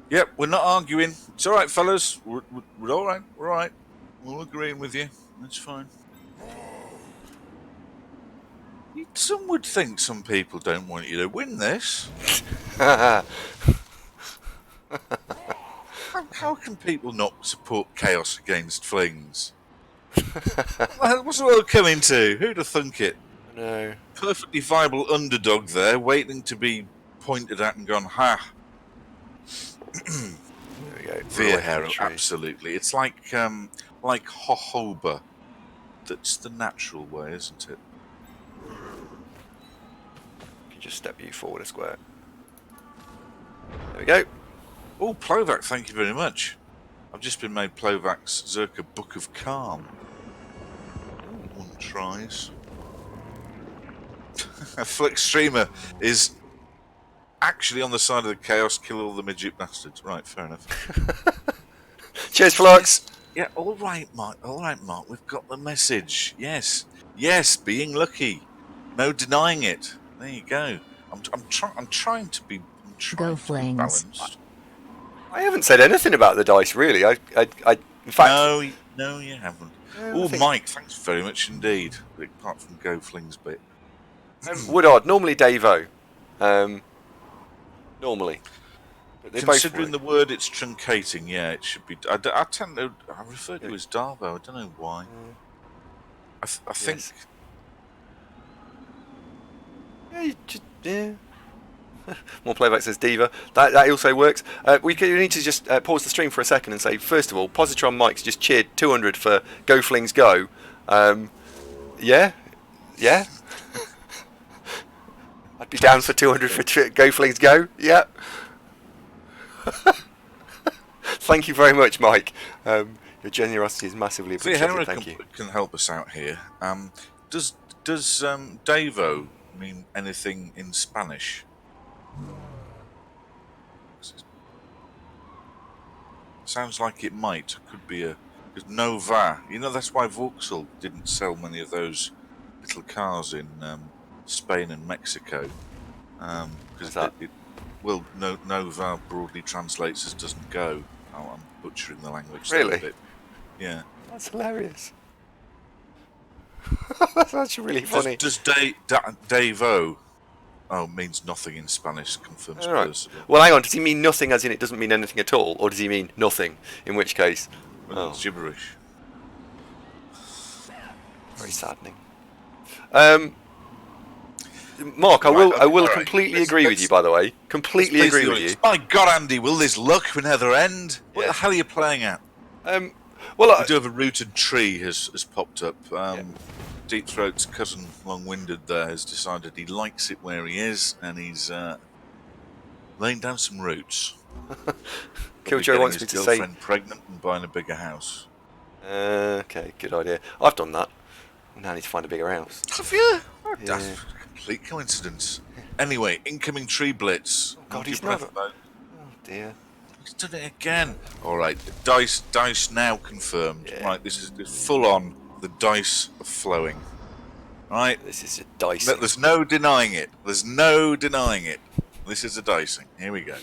S2: Yep, we're not arguing. It's all right, fellas. We're all right. We're all right. We're all agreeing with you. That's fine. Some would think some people don't want you to win this. I'm How can people not support chaos against flings? What's the world coming to? Who'd have thunk it?
S1: No.
S2: Perfectly viable underdog there, waiting to be pointed at and gone, ha.
S1: There we go.
S2: Via
S1: Right
S2: Hero,
S1: entry.
S2: absolutely. It's like jojoba. That's the natural way, isn't it?
S1: Can just step you forward a square. There we go.
S2: Oh, Plovac, thank you very much. I've just been made Plovac's Zerka Book of Calm. One tries. Flick Streamer is actually on the side of the chaos, kill all the midget bastards. Right, fair enough.
S1: Cheers, Flux.
S2: Yeah, all right, Mark. All right, Mark. We've got the message. Yes, yes. Being lucky, no denying it. There you go. I'm trying to be.
S4: Go Flames.
S2: Balanced.
S1: I haven't said anything about the dice, really. In fact,
S2: no, you haven't.
S1: No,
S2: Oh, Mike, thanks very much indeed. Apart from Go Flings bit.
S1: Woodard, normally Davo. Normally. But
S2: Considering the word it's truncating, yeah, it should be. I tend to. I refer to it as Davo. I don't know why. I think.
S1: Yes. Yeah, you just, yeah. More playback says Diva. That also works. We need to just pause the stream for a second and say, first of all, Positron Mike's just cheered 200 for Go Flings Go. Yeah. I'd be down for 200 for Go Flings Go. Yeah. Thank you very much, Mike. Your generosity is massively appreciated. Thank you.
S2: Can help us out here. Does Davo mean anything in Spanish? Sounds like it might. Could be a Nova. You know, that's why Vauxhall didn't sell many of those little cars in Spain and Mexico. Because Nova broadly translates as doesn't go. Oh, I'm butchering the language there
S1: Really?
S2: a bit. Yeah.
S1: That's hilarious. That's actually really funny.
S2: Does Davo means nothing in Spanish, confirms Percival.
S1: Well, hang on, does he mean nothing as in it doesn't mean anything at all? Or does he mean nothing? In which case...
S2: It's gibberish.
S1: Very saddening. Mark, I will completely agree with you, by the way. Completely agree with you.
S2: My God, Andy, will this luck never end? What the hell are you playing at?
S1: Well,
S2: I do have a rooted tree has popped up. Deep Throat's cousin, long-winded there, has decided he likes it where he is, and he's laying down some roots.
S1: Killjoy wants me to say...
S2: girlfriend pregnant and buying a bigger house.
S1: Okay, good idea. I've done that. Now I need to find a bigger house.
S2: Have you? That's a complete coincidence. Anyway, incoming tree blitz.
S1: Oh, God, he's not... Oh, dear.
S2: He's done it again. All right, dice now confirmed. Yeah. Right, this is full on. The dice are flowing. Right,
S1: this is a dicing.
S2: There's no denying it. There's no denying it. This is a dicing. Here we go.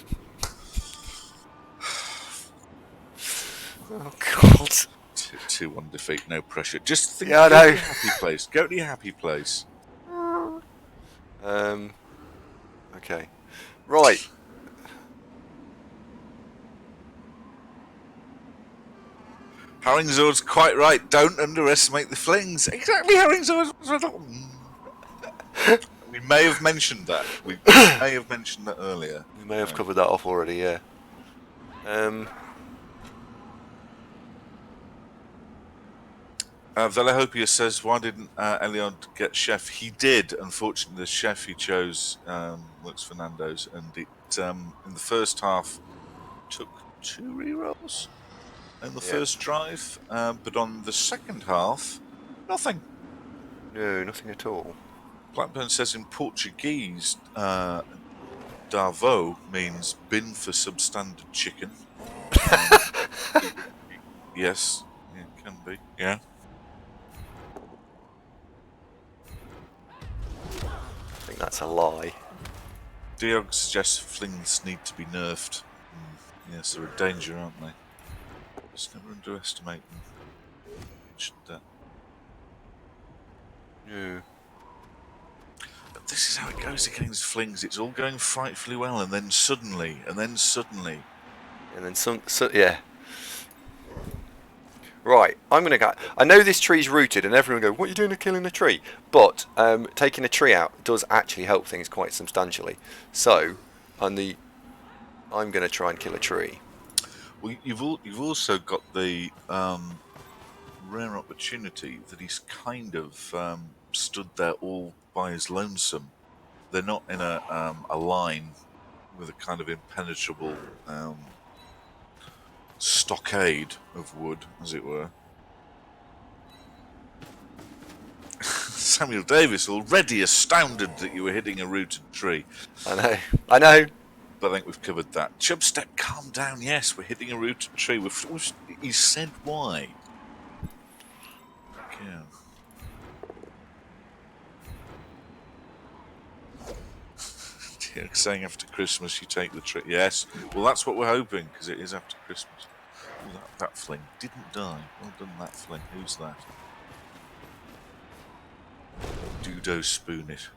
S1: Oh God.
S2: 2-1 defeat, no pressure. Just think.
S1: Yeah, I know.
S2: Go to your happy place. Go to your happy place.
S1: Okay. Right.
S2: Harringzord's quite right. Don't underestimate the flings. Exactly, Harringzord. We may have mentioned that. We may have mentioned that earlier.
S1: We may have covered that off already, yeah.
S2: Velahopia says, why didn't Eliod get chef? He did. Unfortunately, the chef he chose works for Nando's, and it in the first half took 2 rerolls in the first drive, but on the second half, nothing.
S1: No, nothing at all.
S2: Blackburn says in Portuguese, Davo means bin for substandard chicken. Yes, it can be, yeah.
S1: I think that's a lie.
S2: Diog suggests flings need to be nerfed. Yes, they're a danger, aren't they? Just never underestimate them. Shouldn't
S1: No.
S2: But this is how it goes against flings. It's all going frightfully well, and then suddenly,
S1: And then yeah. Right, I'm going to go. I know this tree's rooted, and everyone go, "What are you doing to killing a tree?" But taking a tree out does actually help things quite substantially. So, I'm going to try and kill a tree.
S2: Well, you've also got the rare opportunity that he's kind of stood there all by his lonesome. They're not in a line with a kind of impenetrable stockade of wood, as it were. Samuel Davis already astounded that you were hitting a rooted tree.
S1: I know.
S2: But I think we've covered that. Chubstep, calm down. Yes, we're hitting a rooted tree. He said why. Yeah. Saying after Christmas you take the tree. Yes. Well, that's what we're hoping, because it is after Christmas. Ooh, that fling didn't die. Well done, that fling. Who's that? Dudo Spoon it.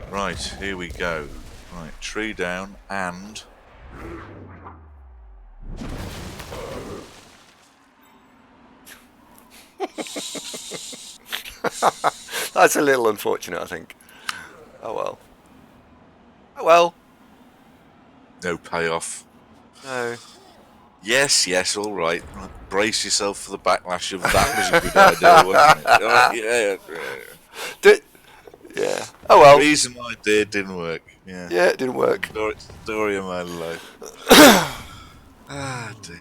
S2: Right, here we go. Right, tree down and...
S1: That's a little unfortunate, I think. Oh well. Oh well.
S2: No payoff.
S1: No.
S2: Yes, all right. Brace yourself for the backlash of that was a good idea, wasn't it?
S1: Yeah. Oh well.
S2: The reason my idea didn't work. Yeah.
S1: Yeah, it didn't work.
S2: Story of my life. Ah, dear.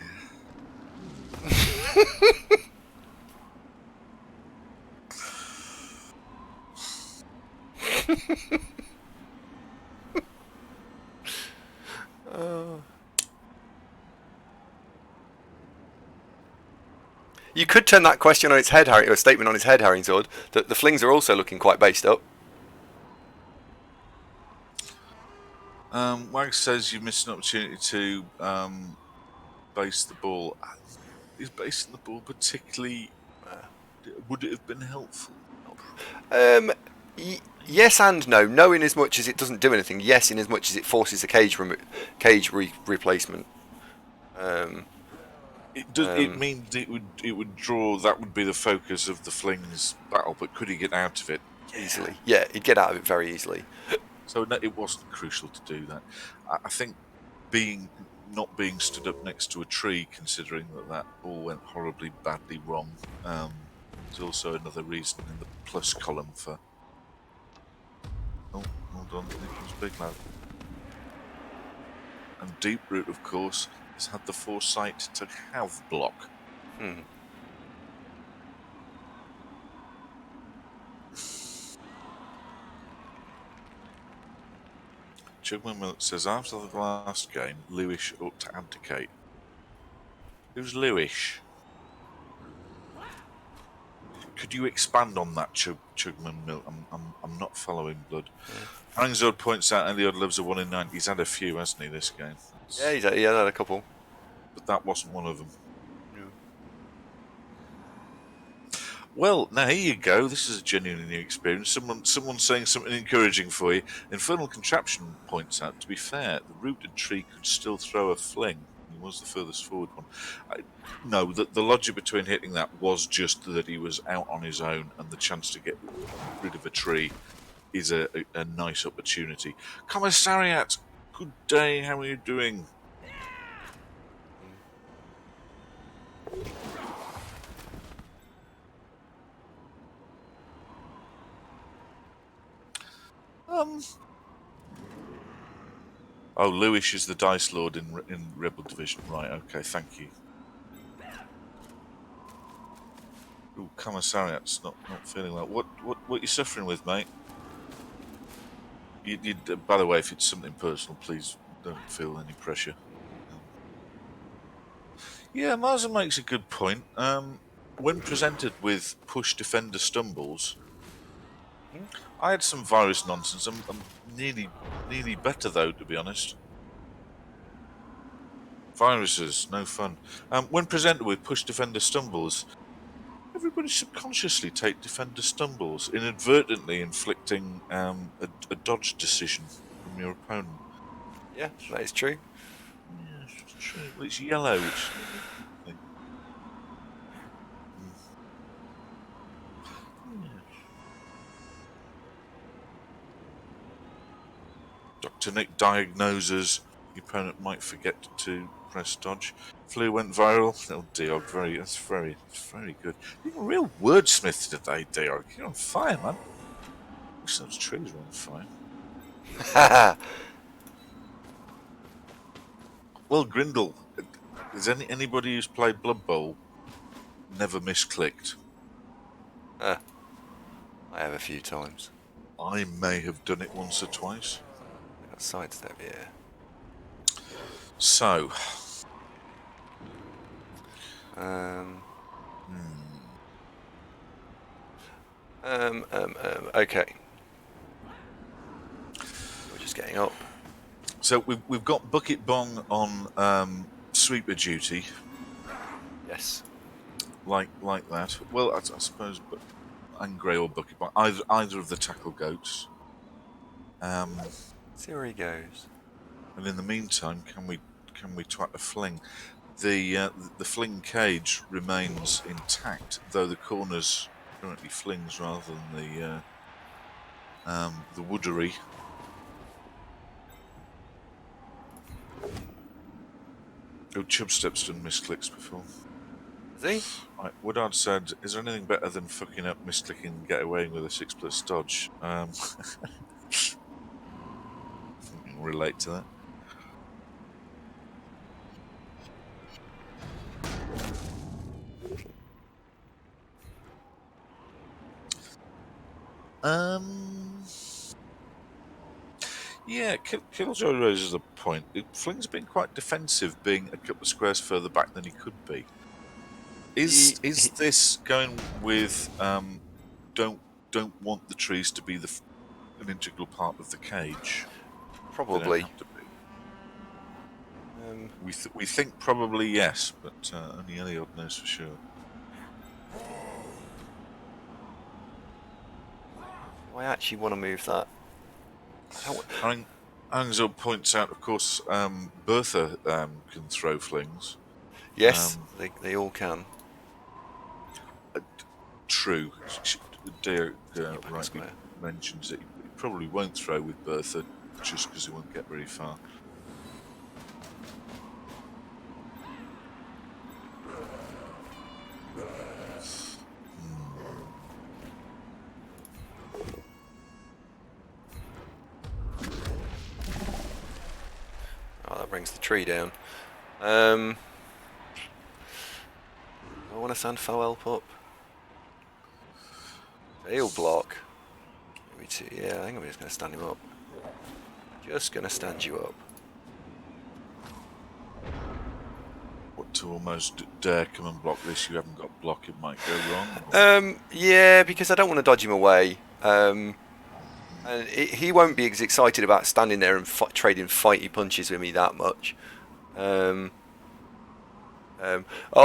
S1: You could turn that question on its head, Harry, or statement on its head, Harry Sword, that the flings are also looking quite based up.
S2: Wag says you missed an opportunity to base the ball. Is basing the ball particularly... would it have been helpful?
S1: Yes and no. No in as much as it doesn't do anything. Yes in as much as it forces a cage replacement.
S2: It means it would draw. That would be the focus of the flings battle. But could he get out of it
S1: easily? Yeah, he'd get out of it very easily.
S2: So no, it wasn't crucial to do that. I think not being stood up next to a tree, considering that all went horribly badly wrong, is also another reason in the plus column for. Oh, hold on, here comes Big Lad. And Deep Root, of course, has had the foresight to have block. Chugman says, after the last game, Lewis ought to abdicate. Who's Lewis? Could you expand on that, Chugman Mill? I'm not following, Blood. Hangzord points out Adelard lives a 1 in 9. He's had a few, hasn't he, this game?
S1: Yeah, he had a couple.
S2: But that wasn't one of them. Well, now here you go. This is a genuinely new experience. Someone saying something encouraging for you. Infernal Contraption points out, to be fair, the rooted tree could still throw a fling. He was the furthest forward one. No, the logic between hitting that was just that he was out on his own, and the chance to get rid of a tree is a nice opportunity. Commissariat, good day. How are you doing? Oh, Lewis is the Dice Lord in Rebel Division. Right, okay, thank you. Ooh, Commissariat's not feeling well. What are you suffering with, mate? By the way, if it's something personal, please don't feel any pressure. Yeah, Marzen makes a good point. When presented with push defender stumbles, I had some virus nonsense. I'm nearly better though, to be honest. Viruses, no fun. When presented with push defender stumbles, everybody subconsciously take defender stumbles, inadvertently inflicting a dodge decision from your opponent.
S1: Yeah, that is true.
S2: Yeah, Well, it's yellow. Dr. Nick diagnoses the opponent might forget to press dodge. Flu went viral. Oh, Deog, that's very good. You're a real wordsmith today, Deog. You're on fire, man. Wish those trees were on fire. Well, Grindle, is anybody who's played Blood Bowl never misclicked?
S1: I have a few times.
S2: I may have done it once or twice.
S1: I got sidestep here.
S2: So.
S1: Okay. We're just getting up.
S2: So we've got Bucket Bong on sweeper duty.
S1: Yes.
S2: Like that. Well, I suppose, but Angray or Bucket Bong, either of the tackle goats.
S1: See where he goes.
S2: And in the meantime, can we twat a fling? The fling cage remains intact, though the corners currently flings rather than the woodery. Oh, Chubstep's done misclicks before.
S1: Is he?
S2: Right, Woodard said, "Is there anything better than fucking up misclicking and get away with a 6+ dodge?" I can relate to that. Yeah, Killjoy raises a point. Fling's been quite defensive, being a couple of squares further back than he could be. Is this going with don't want the trees to be an integral part of the cage?
S1: Probably.
S2: We think probably yes, but only Eliod knows for sure.
S1: I actually want to move that.
S2: Angel points out, of course, Bertha can throw flings.
S1: Yes, they all can.
S2: True. Derek rightly mentions that he probably won't throw with Bertha just because he won't get very far.
S1: Oh, that brings the tree down. I want to stand Foelp up. He'll block. Maybe two. Yeah, I think I'm just going to stand him up. Just going to stand you up.
S2: What, to almost dare come and block this? You haven't got block, it might go wrong.
S1: Yeah, because I don't want to dodge him away. And he won't be as excited about standing there and trading fighty punches with me that much. Oh,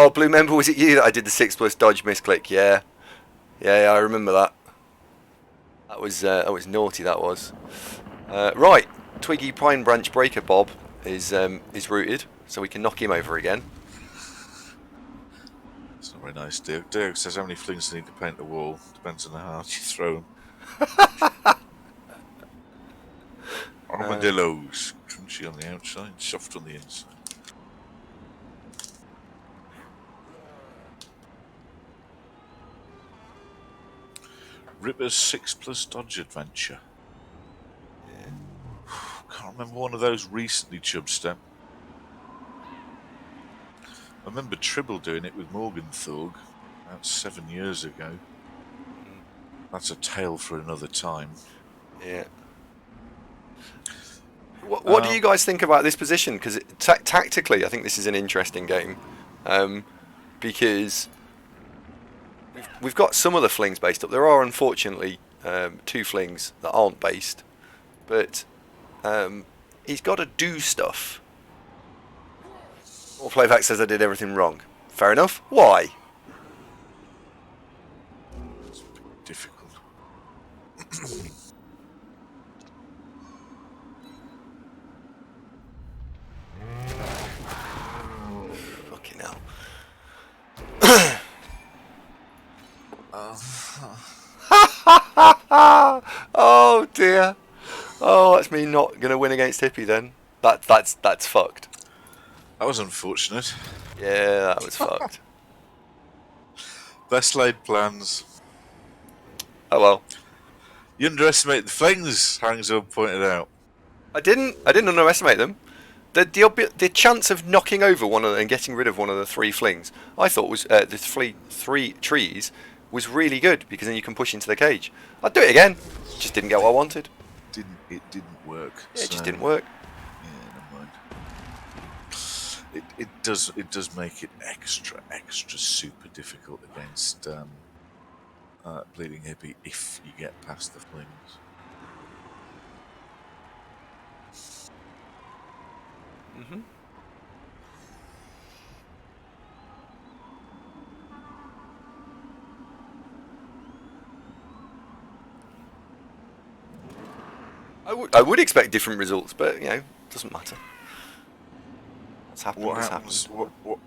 S1: Blue Member, was it you that I did the 6+ dodge misclick? Yeah, I remember that. That was naughty. That was. Right, Twiggy Pine Branch Breaker Bob is rooted, so we can knock him over again.
S2: It's not very nice. Derek says, how many flings do you need to paint the wall? Depends on how hard you throw them. Armadillos, crunchy on the outside, soft on the inside. Ripper's 6+ dodge adventure. Yeah. Can't remember one of those recently, Chubstep. I remember Tribble doing it with Morgenthorg about 7 years ago. That's a tale for another time.
S1: Yeah. What do you guys think about this position? Because tactically, I think this is an interesting game. Because we've got some of the flings based up. There are, unfortunately, 2 flings that aren't based. But he's got to do stuff. Or Playback says I did everything wrong. Fair enough. Why?
S2: It's difficult.
S1: Oh dear. Oh, that's me not gonna win against Hippie then. That's fucked.
S2: That was unfortunate.
S1: Yeah, that was fucked.
S2: Best laid plans.
S1: Oh well.
S2: You underestimate the flings, Hangzor pointed out.
S1: I didn't underestimate them. The chance of knocking over one of them and getting rid of one of the three flings, I thought was the three trees was really good because then you can push into the cage. I'd do it again. Just didn't get what I wanted.
S2: It didn't work.
S1: Yeah, it just didn't work.
S2: Yeah, never mind. It does make it extra super difficult against Bleeding Hippie if you get past the flings.
S1: Mhm. I would expect different results, but you know, it doesn't matter. What's happened?
S2: What happens?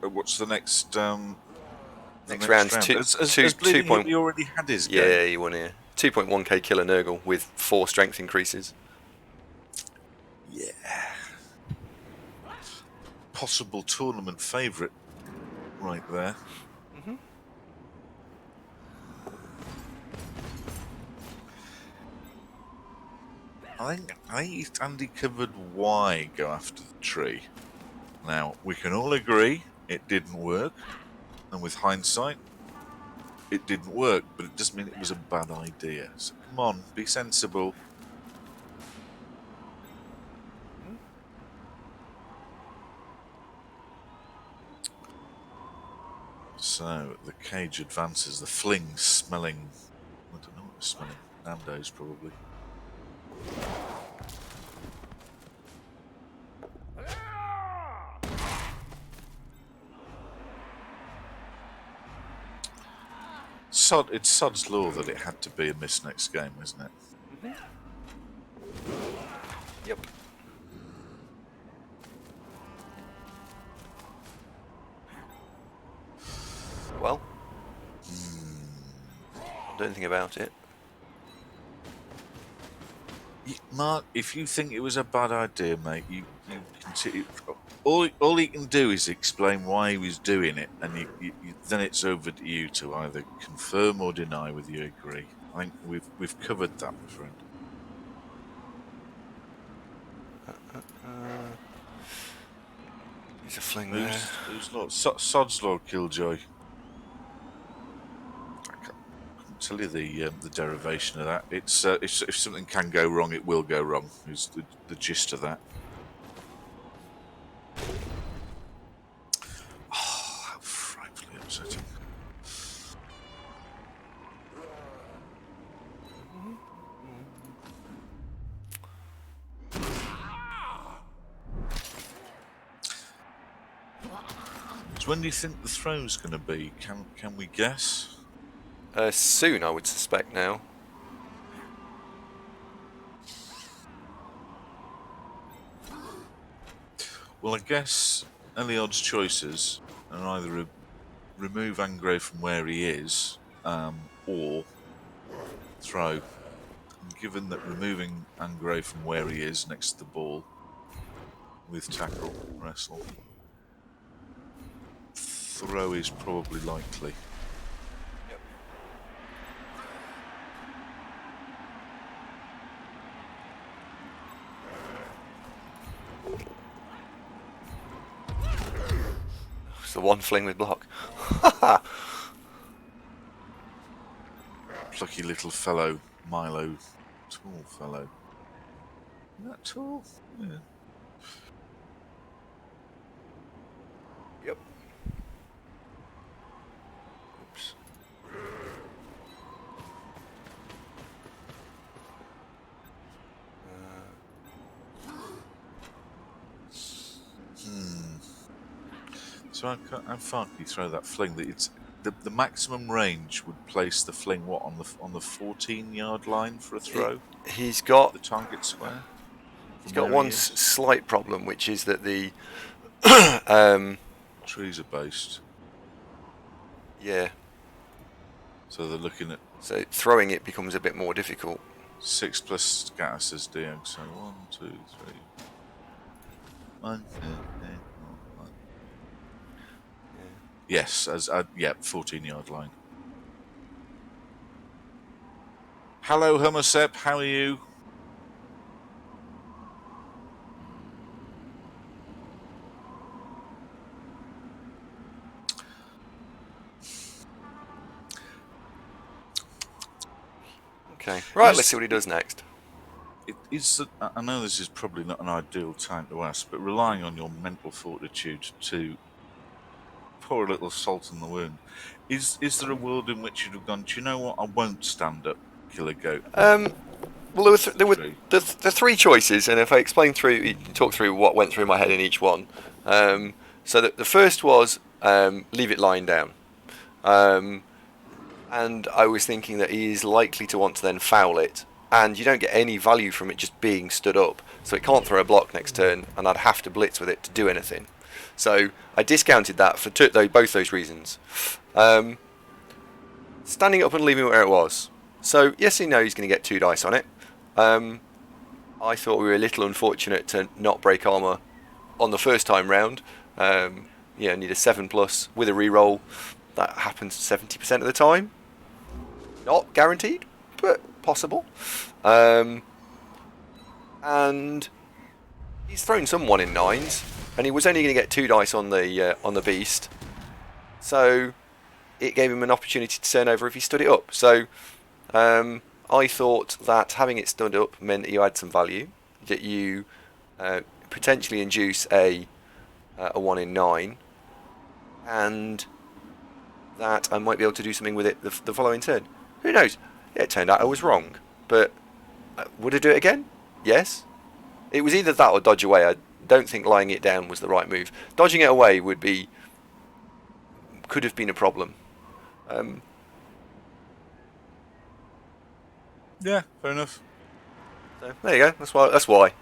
S2: What's the next?
S1: Next round's
S2: Has
S1: two
S2: Bleeding
S1: point.
S2: Hippie already had his game?
S1: Yeah, he won here. 2.1k killer Nurgle with 4 strength increases.
S2: Yeah. Possible tournament favourite, right there.
S1: Mm-hmm.
S2: I think Andy covered why go after the tree. Now, we can all agree it didn't work, and with hindsight, it didn't work, but it doesn't mean it was a bad idea. So come on, be sensible. So, the cage advances, the fling smelling... I don't know what it's smelling. Nando's, probably. It's Sod's law that it had to be a miss next game, isn't it?
S1: Yep. Well, do anything about it.
S2: Mark, if you think it was a bad idea, mate, you continue. All he can do is explain why he was doing it, and then it's over to you to either confirm or deny whether you agree. I think we've covered that, my friend.
S1: There's a fling there.
S2: Who's not Sod's Lord Killjoy? I can't tell you the derivation of that. It's if something can go wrong, it will go wrong. Is the gist of that. Oh, how frightfully upsetting. So when do you think the throw's going to be? Can we guess?
S1: Soon, I would suspect now.
S2: Well, I guess Adelard's choices are either remove Angray from where he is, or throw. And given that removing Angray from where he is next to the ball with tackle, wrestle, throw is probably likely.
S1: It's the one fling with block.
S2: Plucky little fellow, Milo. Tall fellow. Isn't that tall? Yeah.
S1: Yep. Oops.
S2: So how far can you throw that fling? That it's the maximum range would place the fling on the 14-yard line for a throw.
S1: He's got
S2: The target square.
S1: He's got one slight problem, which is that the
S2: trees are based.
S1: yeah.
S2: So they're looking at...
S1: So throwing it becomes a bit more difficult.
S2: 6 plus scatter, says Dio. So 1, 2, 3... 1, 2, 3, 4, 5. Yes, 14-yard line. Hello, Hummersep, how are you?
S1: Okay, right, let's see what he does next.
S2: I know this is probably not an ideal time to ask, but relying on your mental fortitude to pour a little salt in the wound, is there a world in which you'd have gone, do you know what, I won't stand up, kill a goat?
S1: Well, there were the three choices, and if I talk through what went through my head in each one. So the first was leave it lying down. And I was thinking that he is likely to want to then foul it, and you don't get any value from it just being stood up, so it can't throw a block next turn, and I'd have to blitz with it to do anything. So I discounted that for both those reasons. Standing up and leaving it where it was. So yes, he knows he's going to get 2 dice on it. I thought we were a little unfortunate to not break armor on the first time round. Need a 7+ with a reroll. That happens 70% of the time. Not guaranteed, but possible. And he's thrown some 1-in-9s, and he was only going to get 2 dice on the beast. So it gave him an opportunity to turn over if he stood it up. So I thought that having it stood up meant that you had some value, that you potentially induce a 1-in-9, and that I might be able to do something with it the following turn. Who knows? It turned out I was wrong, but would I do it again? Yes. It was either that or dodge away. I don't think lying it down was the right move. Dodging it away could have been a problem.
S2: Yeah, fair enough.
S1: So there you go. That's why.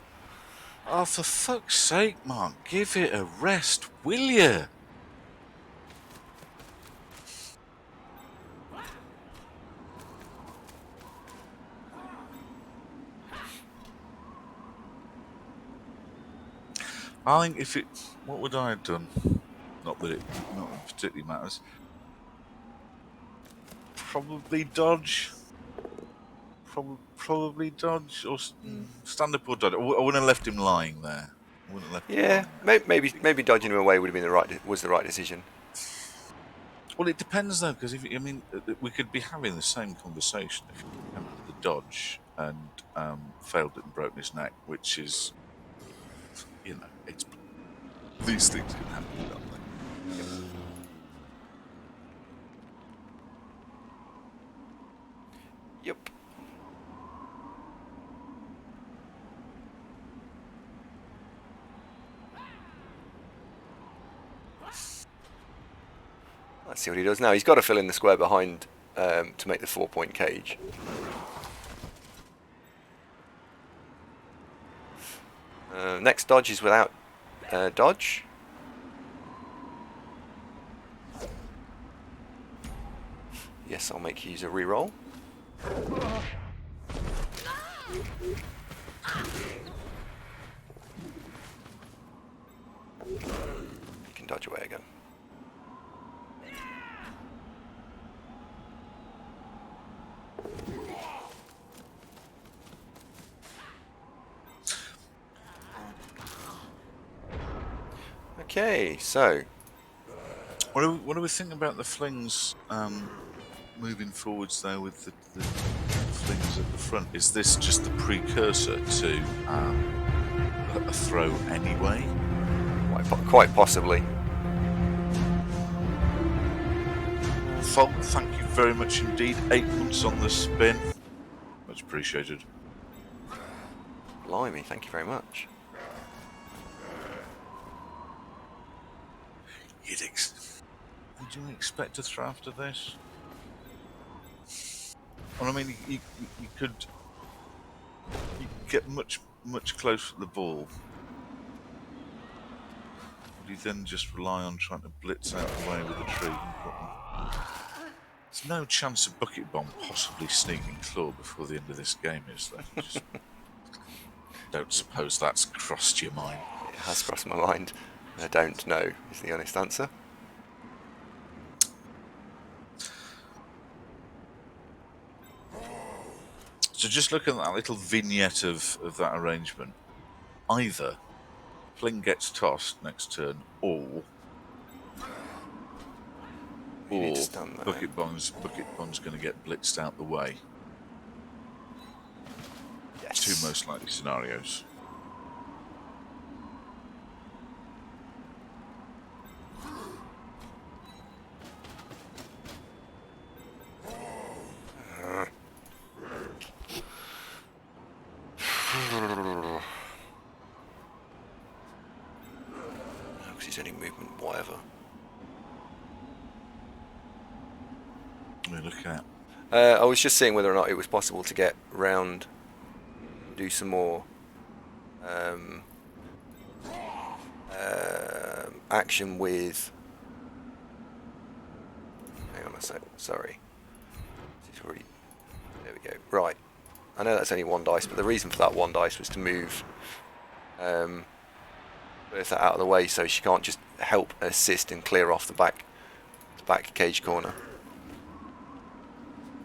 S2: Oh, for fuck's sake, Mark, give it a rest, will you? I think what would I have done? Not that it particularly matters. Probably dodge. Probably dodge or stand up or dodge. I wouldn't have left him lying there.
S1: Maybe dodging him away would have been the right decision.
S2: Well, it depends though, because we could be having the same conversation if he attempted the dodge and failed it and broke his neck, which is, it's these things can happen, don't they?
S1: Yep. Let's see what he does now. He's got to fill in the square behind to make the 4-point cage. Next dodge is without dodge. Yes, I'll make you use a reroll. You can dodge away again. Okay, so
S2: what do we think about the flings moving forwards though with the flings at the front? Is this just the precursor to a throw anyway?
S1: Quite possibly.
S2: Folk, thank you very much indeed. 8 months on the spin. Much appreciated.
S1: Blimey, thank you very much.
S2: Would you expect a throw after this? Well, I mean, you could get much closer to the ball. Would you then just rely on trying to blitz out the way with the tree? There's no chance of Bucket Bomb possibly sneaking claw before the end of this game, is there? Just don't suppose that's crossed your mind.
S1: It has crossed my mind. I don't know, is the honest answer.
S2: So just look at that little vignette of that arrangement. Either Fling gets tossed next turn, or Bucket Bomb's going to get blitzed out the way.
S1: Yes.
S2: Two most likely scenarios.
S1: Because any movement, whatever.
S2: What are you looking at?
S1: I was just seeing whether or not it was possible to get round, do some more action with. Hang on a sec. Sorry. It's already. There we go. Right. I know that's only one dice, but the reason for that one dice was to move Bertha out of the way so she can't just help assist and clear off the back cage corner.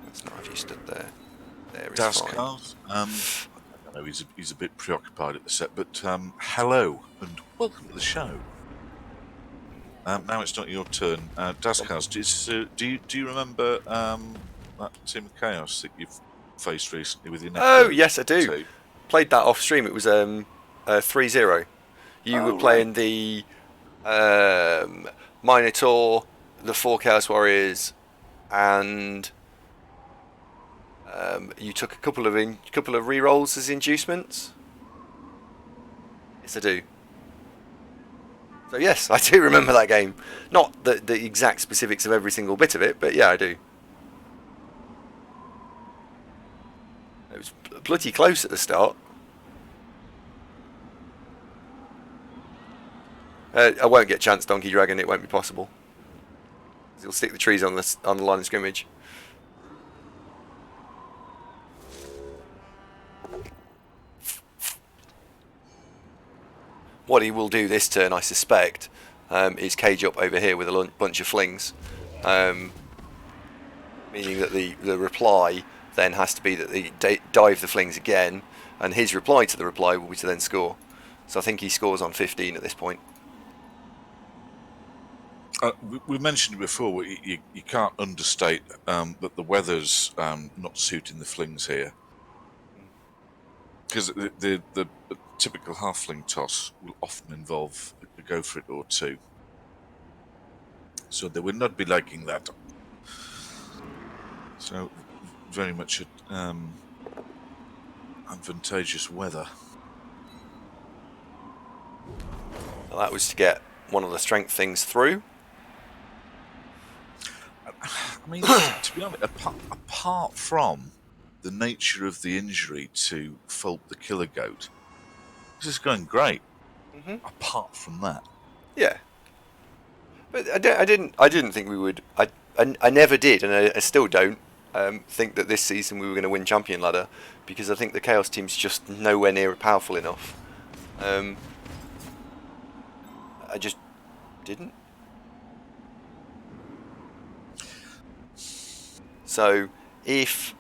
S1: That's not if you stood there. There is fine.
S2: Cars. I know he's a bit preoccupied at the set, but hello and welcome to the show. Now it's not your turn. Dascars, do you remember that Team of Chaos that you've faced recently with your
S1: Oh, yes, I do. Played that off stream. It was 3-0. You were playing the Minotaur, the 4 Chaos Warriors, and you took a couple of re-rolls as inducements. Yes, I do. So yes, I do remember that game. Not the exact specifics of every single bit of it, but yeah, I do. It was bloody close at the start. I won't get chance, Donkey Dragon. It won't be possible. He'll stick the trees on the line of scrimmage. What he will do this turn, I suspect, is cage up over here with a bunch of flings, meaning that the reply then has to be that they dive the flings again, and his reply to the reply will be to then score. So I think he scores on 15 at this point.
S2: We mentioned before, you can't understate that the weather's not suiting the flings here. Because the typical halfling toss will often involve a go for it or two. So they would not be liking that. So, very much advantageous weather.
S1: Well, that was to get one of the strength things through.
S2: I mean, to be honest, apart from the nature of the injury to Fulp the Killer Goat, this is going great. Mm-hmm. Apart from that,
S1: yeah. But I didn't think we would. I never did, and I still don't think that this season we were going to win Champion Ladder, because I think the Chaos team's just nowhere near powerful enough. I just didn't. So if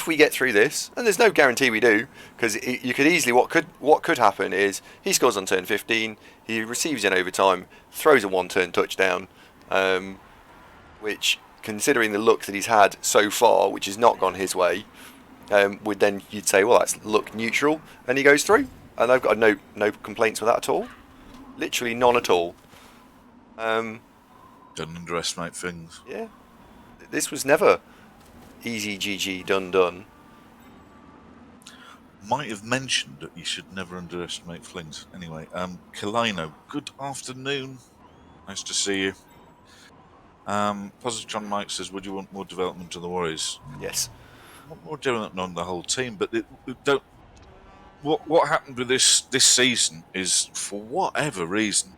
S1: we get through this, and there's no guarantee we do, because you could easily what could happen is he scores on turn 15, he receives in overtime, throws a 1-turn touchdown, which, considering the luck that he's had so far, which has not gone his way, would then you'd say, well, that's luck neutral, and he goes through, and I've got no complaints with that at all, literally none at all.
S2: Don't underestimate things.
S1: Yeah. This was never easy GG done.
S2: Might have mentioned that you should never underestimate flings. Anyway, Kalino, good afternoon. Nice to see you. Positron Mike says, would you want more development of the Warriors?
S1: Yes.
S2: I want more development on the whole team, but don't. What happened with this season is, for whatever reason,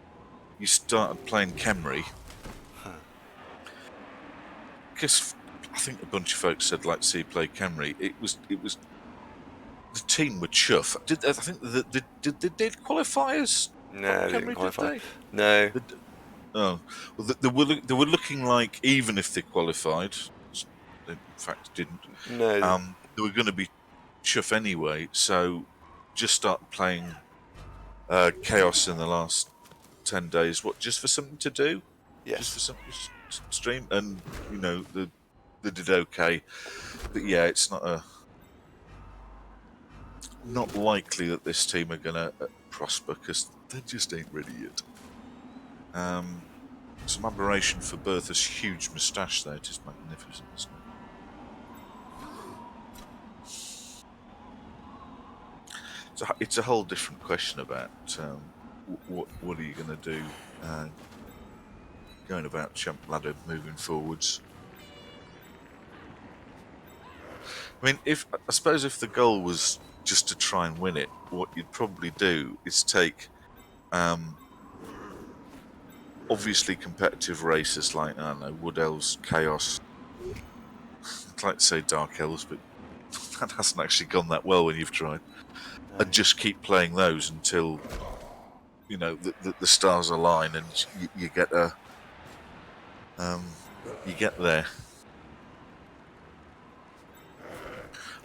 S2: you started playing Khemri. because I think a bunch of folks said like see play Camry. It was the team were chuff. I think did qualifiers?
S1: No, they
S2: Camry,
S1: didn't qualify.
S2: Did
S1: No.
S2: they? Oh, well, they were looking like even if they qualified, they in fact didn't.
S1: No.
S2: They were going to be chuff anyway. So just start playing Chaos in the last 10 days. What, just for something to do?
S1: Yes.
S2: Just for something to stream, and they did okay. But yeah, it's not likely that this team are going to prosper because they just ain't ready yet. Some admiration for Bertha's huge moustache there. It is magnificent, isn't it? It's a whole different question about what are you going to do going about Champ Ladder moving forwards. I mean, I suppose if the goal was just to try and win it, what you'd probably do is take obviously competitive races like, I don't know, Wood Elves, Chaos. I'd like to say Dark Elves, but that hasn't actually gone that well when you've tried. And just keep playing those until the stars align and you get there.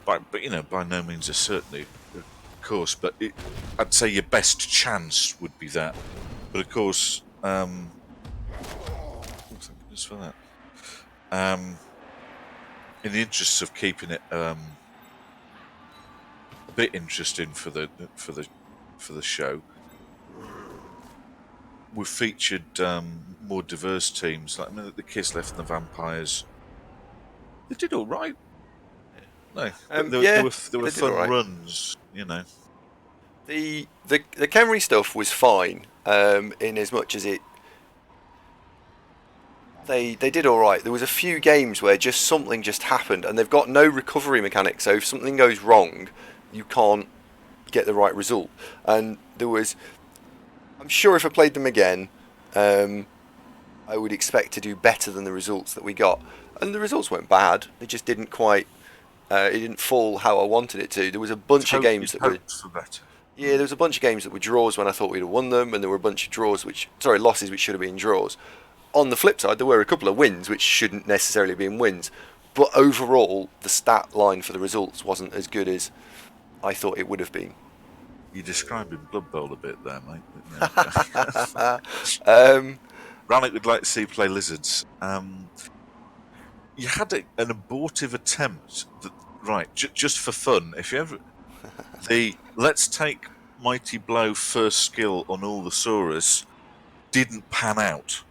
S2: But by no means a certainty, of course. But I'd say your best chance would be that. But of course, thank goodness for that. In the interests of keeping it a bit interesting for the show, we've featured more diverse teams. Like the Kislev and the Vampires. They did all right. No, there were fun runs.
S1: The Camry stuff was fine. In as much as they did all right. There was a few games where something just happened, and they've got no recovery mechanic. So if something goes wrong, you can't get the right result. And I'm sure if I played them again, I would expect to do better than the results that we got. And the results weren't bad. They just didn't quite. It didn't fall how I wanted it to. There was a bunch of games that were. Yeah, there was a bunch of games that were draws when I thought we'd have won them, and there were a bunch of losses which should have been draws. On the flip side, there were a couple of wins which shouldn't necessarily have been wins. But overall, the stat line for the results wasn't as good as I thought it would have been.
S2: You're describing Blood Bowl a bit there, mate. Rannick would like to see you play Lizards. You had an abortive attempt, just for fun. If you ever... let's take Mighty Blow first skill on all the Saurus didn't pan out.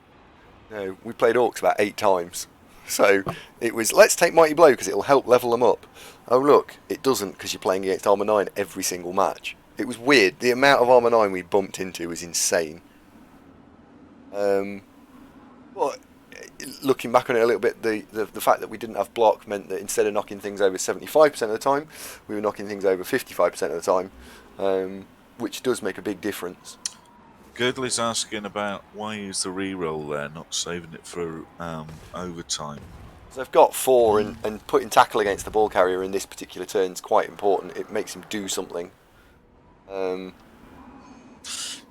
S1: No, we played Orcs about 8 times. So it was, let's take Mighty Blow because it'll help level them up. Oh look, it doesn't because you're playing against Armour 9 every single match. It was weird. The amount of Armour 9 we bumped into was insane. But looking back on it a little bit, the fact that we didn't have block meant that instead of knocking things over 75% of the time, we were knocking things over 55% of the time, which does make a big difference.
S2: Girdley's asking about why use the reroll there, not saving it for overtime.
S1: So they've got 4, and putting tackle against the ball carrier in this particular turn is quite important. It makes him do something.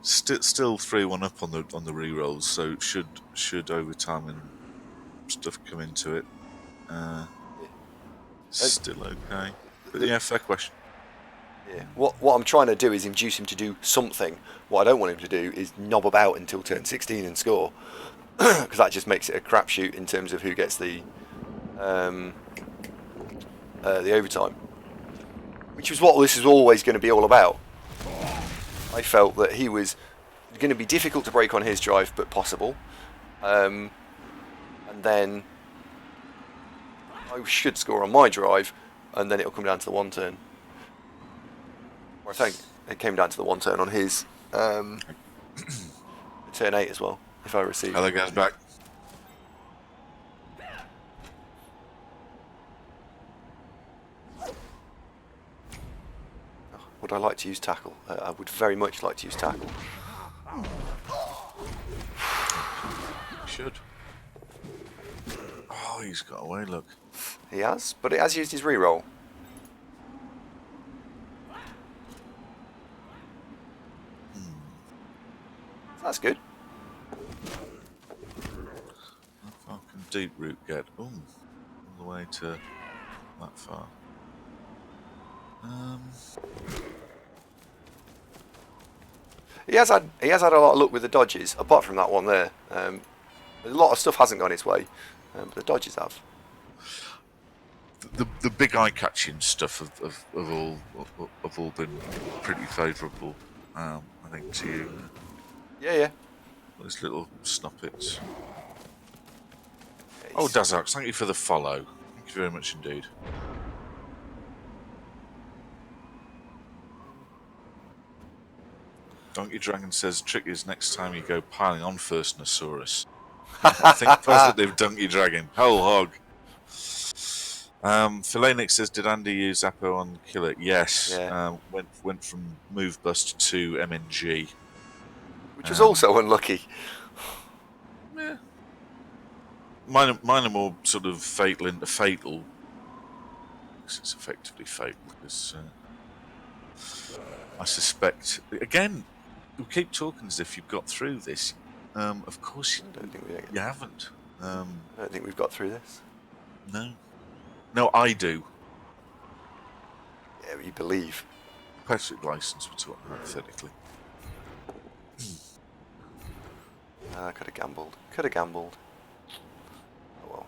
S2: Still 3-1 up on the rerolls, so should overtime and stuff come into it. Still okay, but yeah, fair question.
S1: Yeah. What I'm trying to do is induce him to do something. What I don't want him to do is knob about until turn 16 and score, because that just makes it a crapshoot in terms of who gets the overtime, which is what this is always going to be all about. I felt that he was going to be difficult to break on his drive, but possible, and then I should score on my drive, and then it'll come down to the one turn. Or I think it came down to the one turn on his turn 8 as well, if I receive.
S2: Hello guys, back.
S1: Would I like to use tackle? I would very much like to use tackle.
S2: Should. Oh, he's got away, look.
S1: He has, but it has used his reroll. That's good.
S2: How far can Deep Root get? Ooh, all the way to that far.
S1: He has had a lot of luck with the dodges, apart from that one there. A lot of stuff hasn't gone his way, but the dodges have.
S2: The big eye-catching stuff have all been pretty favourable, I think, to you.
S1: Yeah.
S2: Those little snoppets. Oh, Dazark, thank you for the follow. Thank you very much indeed. Donkey Dragon says, trick is next time you go piling on first Nosaurus. Think positive, Donkey Dragon. Whole hog. Philanix says, did Andy use Apo on Killer? Yes.
S1: Yeah.
S2: Went from Move Bust to MNG.
S1: Which was also unlucky.
S2: Yeah. Mine are more sort of fatal into fatal. It's effectively fatal because I suspect, again, we keep talking as if you've got through this. Of course you haven't.
S1: I don't think we've got through this.
S2: No, I do.
S1: Yeah, but you believe.
S2: Patrick license, we're talking hypothetically.
S1: I could have gambled. Oh well.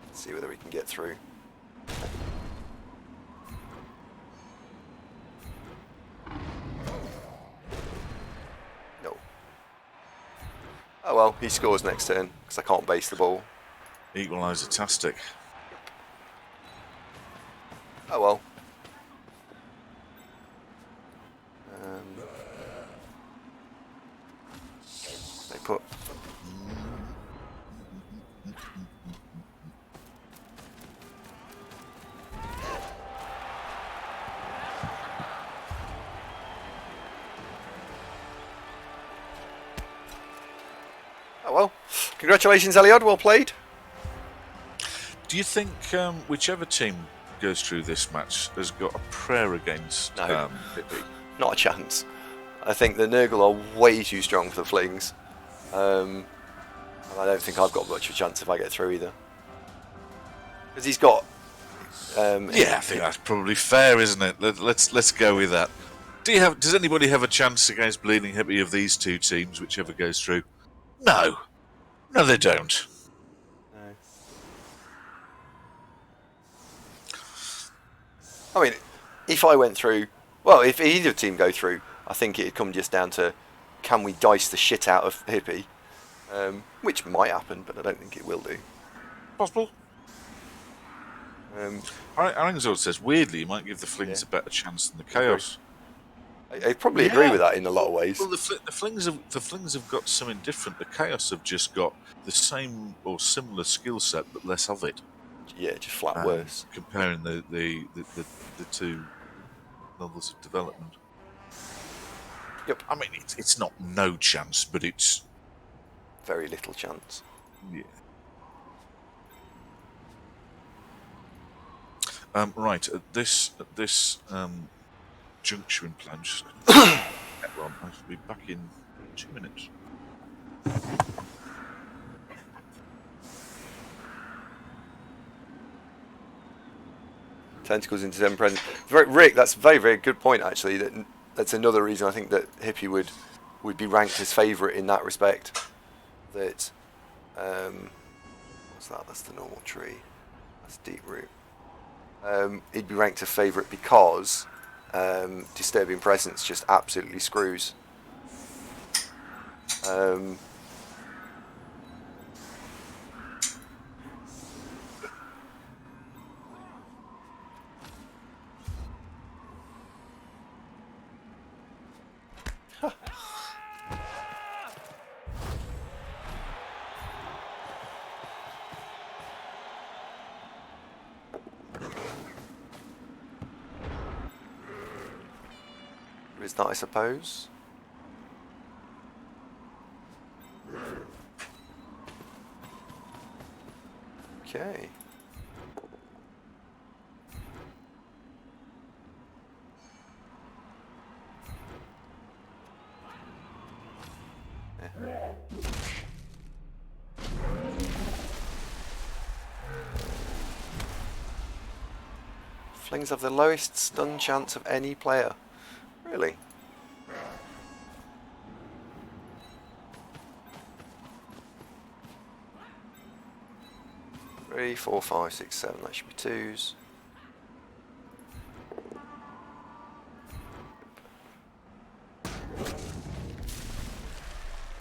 S1: Let's see whether we can get through. No. Oh well, he scores next turn because I can't base the ball.
S2: Equaliser-tastic.
S1: Oh well. They put. Oh well. Congratulations, Adelard. Well played.
S2: Do you think whichever team goes through this match has got a prayer against Hippie?
S1: Not a chance. I think the Nurgle are way too strong for the Flings. And I don't think I've got much of a chance if I get through either. Because he's got...
S2: yeah, I think that's probably fair, isn't it? Let's go with that. Does anybody have a chance against Bleeding Hippie of these two teams, whichever goes through? No, they don't.
S1: No. I mean, if I went through... Well, if either team go through, I think it'd come just down to, can we dice the shit out of Hippie? Which might happen, but I don't think it will do.
S2: Possible. Aringzord says, weirdly, you might give the Flings a better chance than the Chaos.
S1: I probably agree with that in a lot of ways.
S2: Well, the Flings have got something different. The Chaos have just got the same or similar skill set, but less of it.
S1: Yeah, just flat worse.
S2: Comparing the two levels of development.
S1: Yep.
S2: I mean, it's not no chance, but it's
S1: very little chance.
S2: Yeah. Right, at this juncture in plan, just I shall be back in 2 minutes.
S1: Tentacles into 7 present. Rick, that's a very, very good point, actually. That's another reason I think that Hippie would be ranked as favourite in that respect. That, what's that? That's the normal tree. That's Deep Root. He'd be ranked as favourite because Disturbing Presence just absolutely screws. is that, I suppose? Okay. Yeah. Flings have the lowest stun chance of any player. Really? Three, 4, 5, 6, 7. That should be 2s.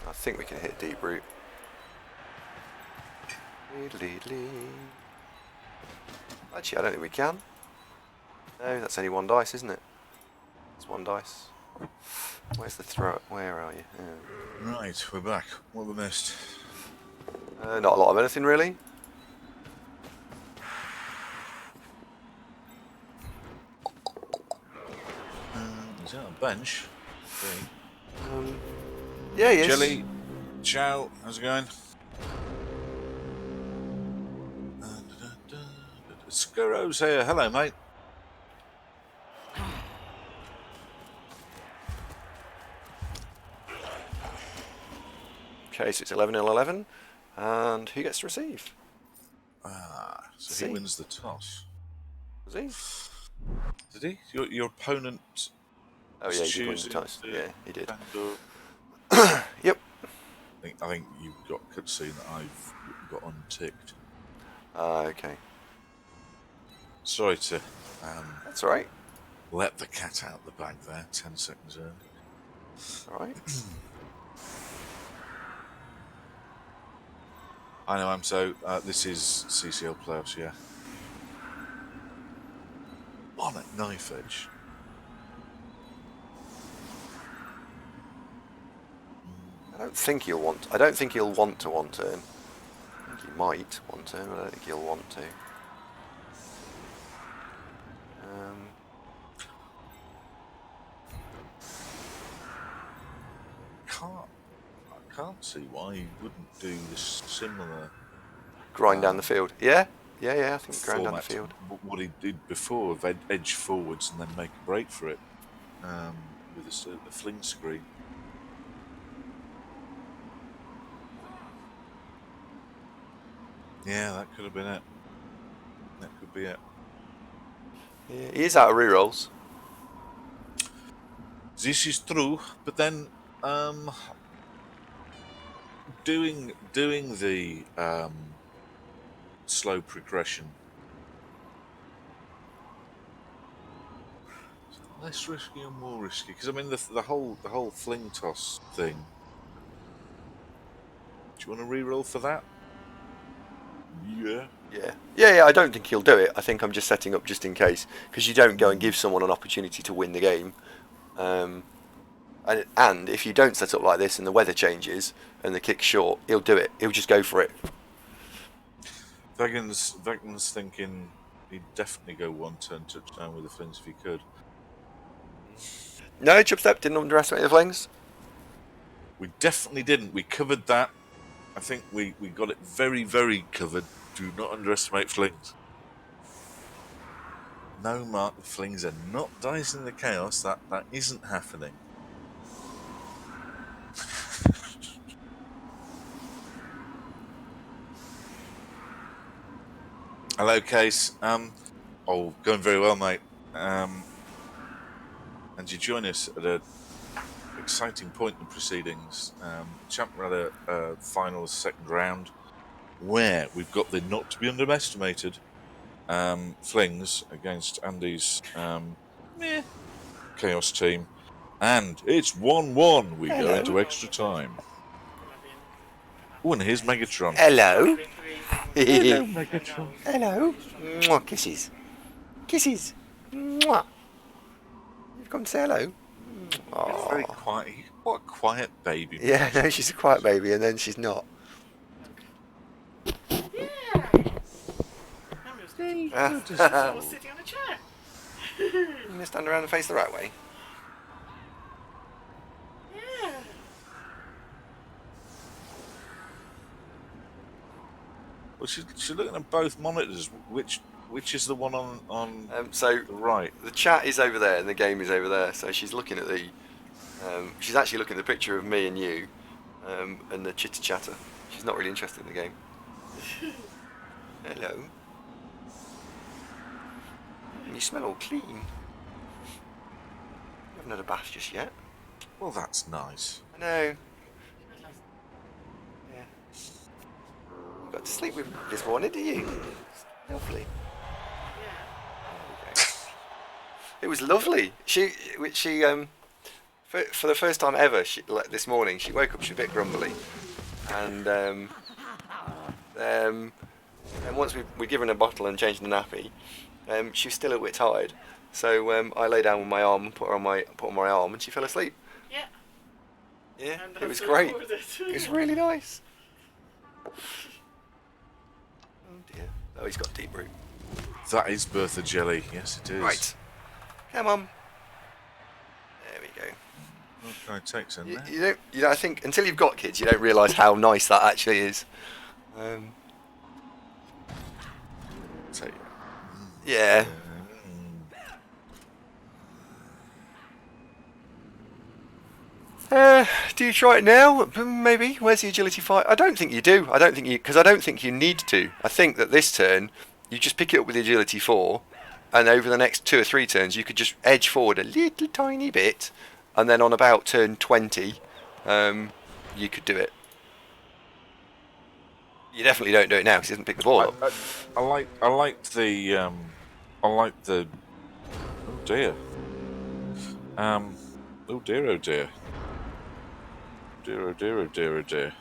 S1: I think we can hit deep root. Actually, I don't think we can. No, that's only 1 dice, isn't it? It's 1 dice. Where's the throw? Where are you? Yeah.
S2: Right, we're back. What have we missed?
S1: Not a lot of anything, really.
S2: Is that a bench? Okay.
S1: Yeah, yes.
S2: Jelly, Chow, how's it going? Skurro's here. Hello, mate.
S1: Okay, so it's 11-11. And who gets to receive?
S2: So he wins the toss.
S1: Does he?
S2: Did he? Your opponent.
S1: Oh yeah, he did win the toss. Yeah, he did. Yep.
S2: I think you've got a cutscene that I've got unticked.
S1: Okay.
S2: Sorry to
S1: That's alright.
S2: let the cat out the bag there. 10 seconds early.
S1: Alright.
S2: I know, I'm so. This is CCL playoffs, yeah. On at knife edge.
S1: I don't think he'll want to one turn. I think he might one turn, but I don't think he'll want to.
S2: I can't see why he wouldn't do this similar
S1: Grind down the field. Yeah? Yeah, I think grind down the
S2: format
S1: field.
S2: to what he did before of edge forwards and then make a break for it with a fling screen. Yeah, that could have been it. That could be it.
S1: Yeah, he is out of rerolls.
S2: This is true, but then doing the slow progression less risky or more risky? Because I mean the whole fling toss thing. Do you want to reroll for that? Yeah.
S1: Yeah, I don't think he'll do it. I think I'm just setting up just in case, because you don't go and give someone an opportunity to win the game. And if you don't set up like this and the weather changes and the kick's short, he'll do it. He'll just go for it.
S2: Vegan's thinking he'd definitely go 1 turn touchdown with the flings if he could.
S1: No, Chubstep didn't underestimate the flings.
S2: We definitely didn't. We covered that. I think we got it very, very covered. Do not underestimate flings. No, Mark, the flings are not dice in the chaos. That isn't happening. Hello, Case. Going very well, mate. And you join us at an exciting point in the proceedings. Champ had a final second round where we've got the not to be underestimated flings against Andy's chaos team, and it's 1-1. We go into extra time. Oh, and here's Megatron.
S1: Hello.
S2: Hello, Megatron.
S1: Hello. Mwah, kisses. Kisses. Mwah. You've come to say hello.
S2: Aww. Very quiet. What a quiet baby.
S1: Yeah, no, she's a quiet baby, and then she's not.
S4: Yeah. I'm just sitting on a chair.
S1: You gonna stand around and face the right way?
S2: Well, she's looking at both monitors. Which is the one on
S1: So
S2: the right?
S1: the chat is over there and the game is over there. So she's looking at the. She's actually looking at the picture of me and you, and the chitter chatter. She's not really interested in the game. Hello. You smell all clean. You haven't had a bath just yet.
S2: Well, that's nice.
S1: I know. Yeah. You got to sleep with this morning, did you? Lovely. There we go. It was lovely. She for the first time ever, this morning, she woke up. She was a bit grumbly, and once we'd given her a bottle and changed the nappy, she was still a bit tired. So I lay down with my arm and put her on my arm, and she fell asleep.
S4: Yeah.
S1: Yeah, it was great. It was really nice. Oh dear. Oh, he's got deep root.
S2: That is Bertha jelly. Yes, it is.
S1: Right. Come on. There we go.
S2: What can I take some there?
S1: You don't. I think until you've got kids, you don't realise how nice that actually is.
S2: Take.
S1: Yeah. Do you try it now? Maybe. Where's the agility 5? I don't think you do. Because I don't think you need to. I think that this turn, you just pick it up with the agility 4, and over the next 2 or 3 turns, you could just edge forward a little tiny bit, and then on about turn 20, you could do it. You definitely don't do it now because he doesn't pick the ball up.
S2: I like the. Oh dear. Oh dear, oh dear. Dear, oh dear, oh dear, oh dear.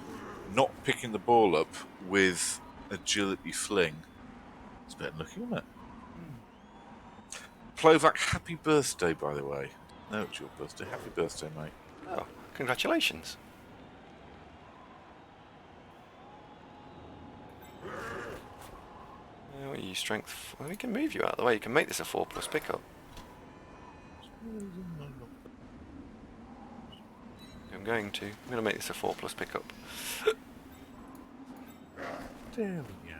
S2: Not picking the ball up with agility fling. It's better looking, isn't it? Plovac, happy birthday, by the way. No, it's your birthday. Happy birthday, mate.
S1: Oh, congratulations. What are you, strength? Well, we can move you out of the way. You can make this a 4+ pickup. I'm going to make this a 4+ pickup.
S2: There we go.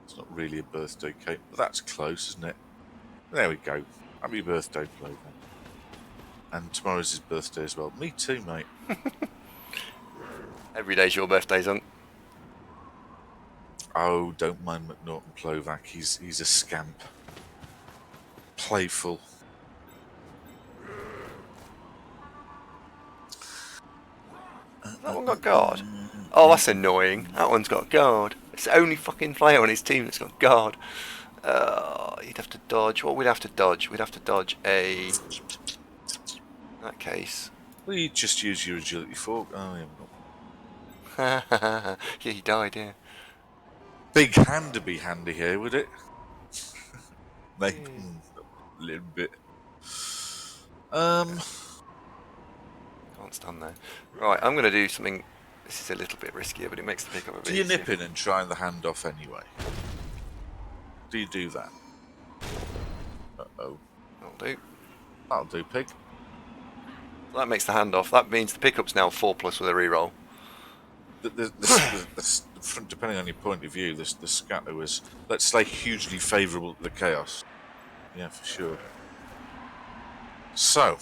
S2: It's not really a birthday cake, but that's close, isn't it? There we go. Happy birthday, Plovac. And tomorrow's his birthday as well. Me too, mate.
S1: Every day's your birthday, Zunk.
S2: Oh, don't mind McNaughton Plovac. He's a scamp. Playful.
S1: That one got guard. Oh, that's annoying. That one's got guard. It's the only fucking player on his team that's got guard. You'd have to dodge. What we'd have to dodge? We'd have to dodge a. In that case.
S2: Well, you just use your agility 4. Oh, yeah.
S1: Yeah, he died. Yeah.
S2: Big hand to be handy here, would it? Maybe a little bit.
S1: Can't stand there. Right, I'm going to do something. This is a little bit riskier, but it makes the pickup a bit
S2: Do you
S1: easier.
S2: nip in and try the hand off anyway? Do you do that? Uh-oh.
S1: That'll do.
S2: That'll do, pig.
S1: So that makes the hand off. That means the pickup's now 4+ with a reroll.
S2: Depending on your point of view, the scatter was, let's say, hugely favourable to the chaos. Yeah, for sure. So,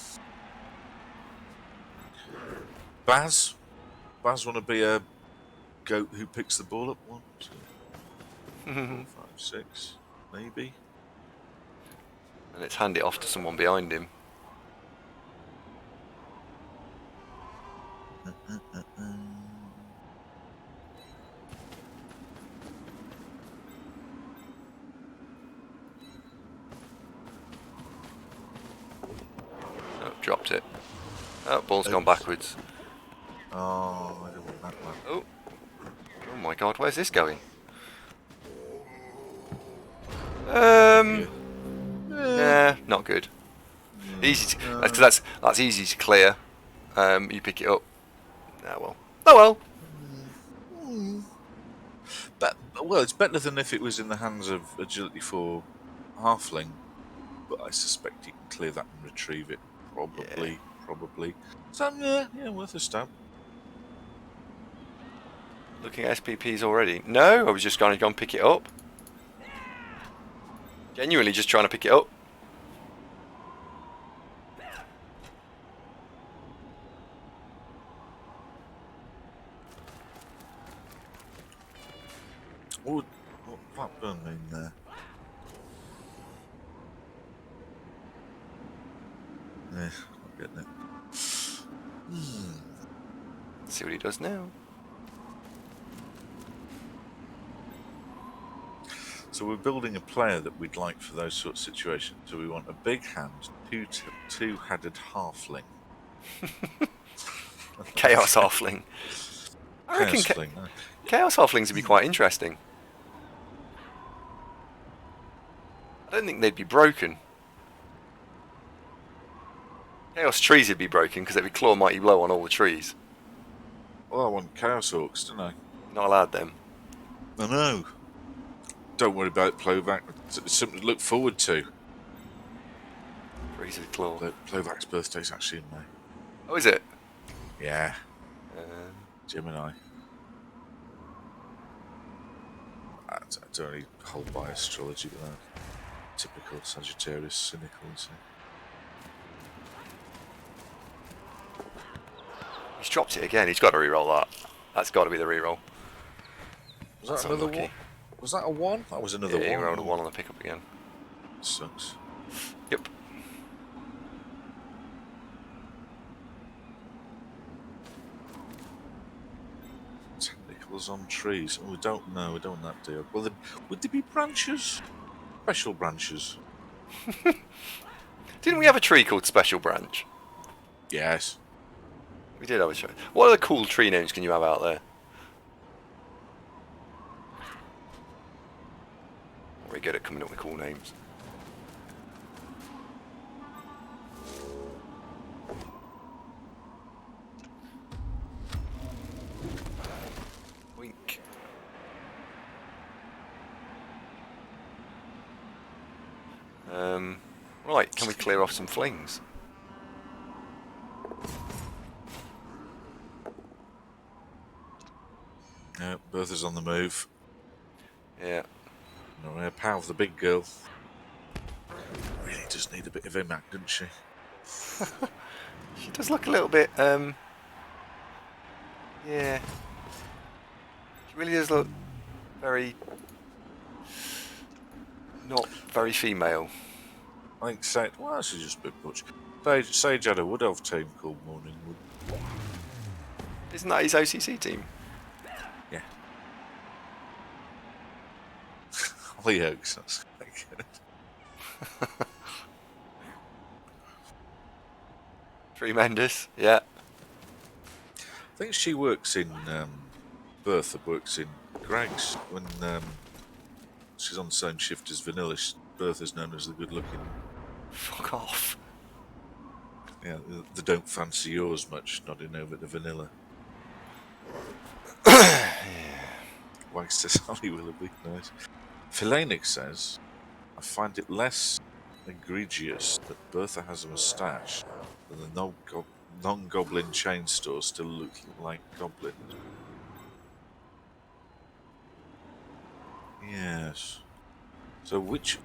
S2: Baz want to be a goat who picks the ball up? 1, 2, 3, 4, 5, 6, maybe.
S1: And it's hand it off to someone behind him. Oh, dropped it. Oh, ball's gone backwards.
S2: Oh, I don't want that one.
S1: Oh. Oh my god, where's this going? Yeah, not good. Easy to, that's easy to clear. You pick it up. Oh well.
S2: But well, it's better than if it was in the hands of agility 4 halfling. But I suspect you can clear that and retrieve it. Probably. So yeah, worth a stab.
S1: Looking at SPPs already. No, I was just going to go and pick it up. Genuinely just trying to pick it up.
S2: What Blackburn mean there? Yeah, not getting it.
S1: See what he does now.
S2: So we're building a player that we'd like for those sort of situations. So we want a big hand, two-headed halfling.
S1: Chaos Halfling. I reckon Chaos Halflings would be quite interesting. I don't think they'd be broken. Chaos trees would be broken because they'd be claw mighty blow on all the trees.
S2: Well, I want Chaos Orcs, don't I?
S1: Not allowed them.
S2: I know. Don't worry about Plovak. It's something to look forward to.
S1: Trees with claw.
S2: Plovak's birthday's actually in May.
S1: Oh, is it?
S2: Yeah. Gemini. I don't really hold by astrology, but typical Sagittarius, cynical, isn't it?
S1: He's dropped it again. He's got to re-roll that. That's got to be the re-roll.
S2: Was that another one? Was that a 1? That was another 1.
S1: Yeah, he rolled a 1 on the pickup again.
S2: Sucks.
S1: Yep.
S2: Tentacles on trees. Oh, we don't know. We don't want that deal. Well, would there be branches? Special branches?
S1: Didn't we have a tree called Special Branch?
S2: Yes.
S1: We did have a tree. What other cool tree names can you have out there? Very good at coming up with cool names. Wink. Right, can we clear off some flings?
S2: Yeah, Bertha's on the move.
S1: Yeah.
S2: No, power of the big girl. Really does need a bit of imac, doesn't she?
S1: She does look a little bit, yeah. She really does look very... not very female.
S2: I think Sage... Well, she's just a bit much. Sage had a Wood Elf team called Morningwood.
S1: Isn't that his OCC team?
S2: Yeah. Hollyoaks, that's quite good.
S1: Tremendous, yeah.
S2: I think she works in... Bertha works in Greg's when she's on the same shift as Vanilla. Bertha's known as the good-looking.
S1: Fuck off.
S2: Yeah, they don't fancy yours much, nodding over to Vanilla. Wag says Holly Willoughby, nice. Philanix says, I find it less egregious that Bertha has a moustache than the non-goblin chain store still looking like goblins. Yes. So which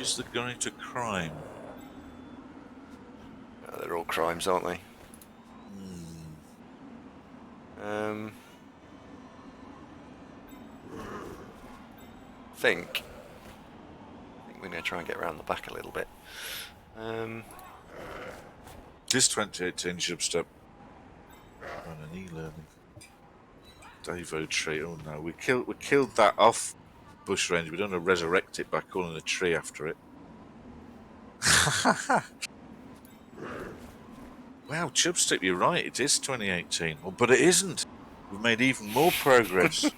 S2: is the guy to crime?
S1: They're all crimes, aren't they? I think we're going to try and get around the back a little bit.
S2: This 2018 Jubstep on an e-learning. Davo tree. Oh no, we killed that off bush range. We don't want to resurrect it by calling a tree after it. Wow, Chubstep, you're right. It is 2018. Well, but it isn't. We've made even more progress.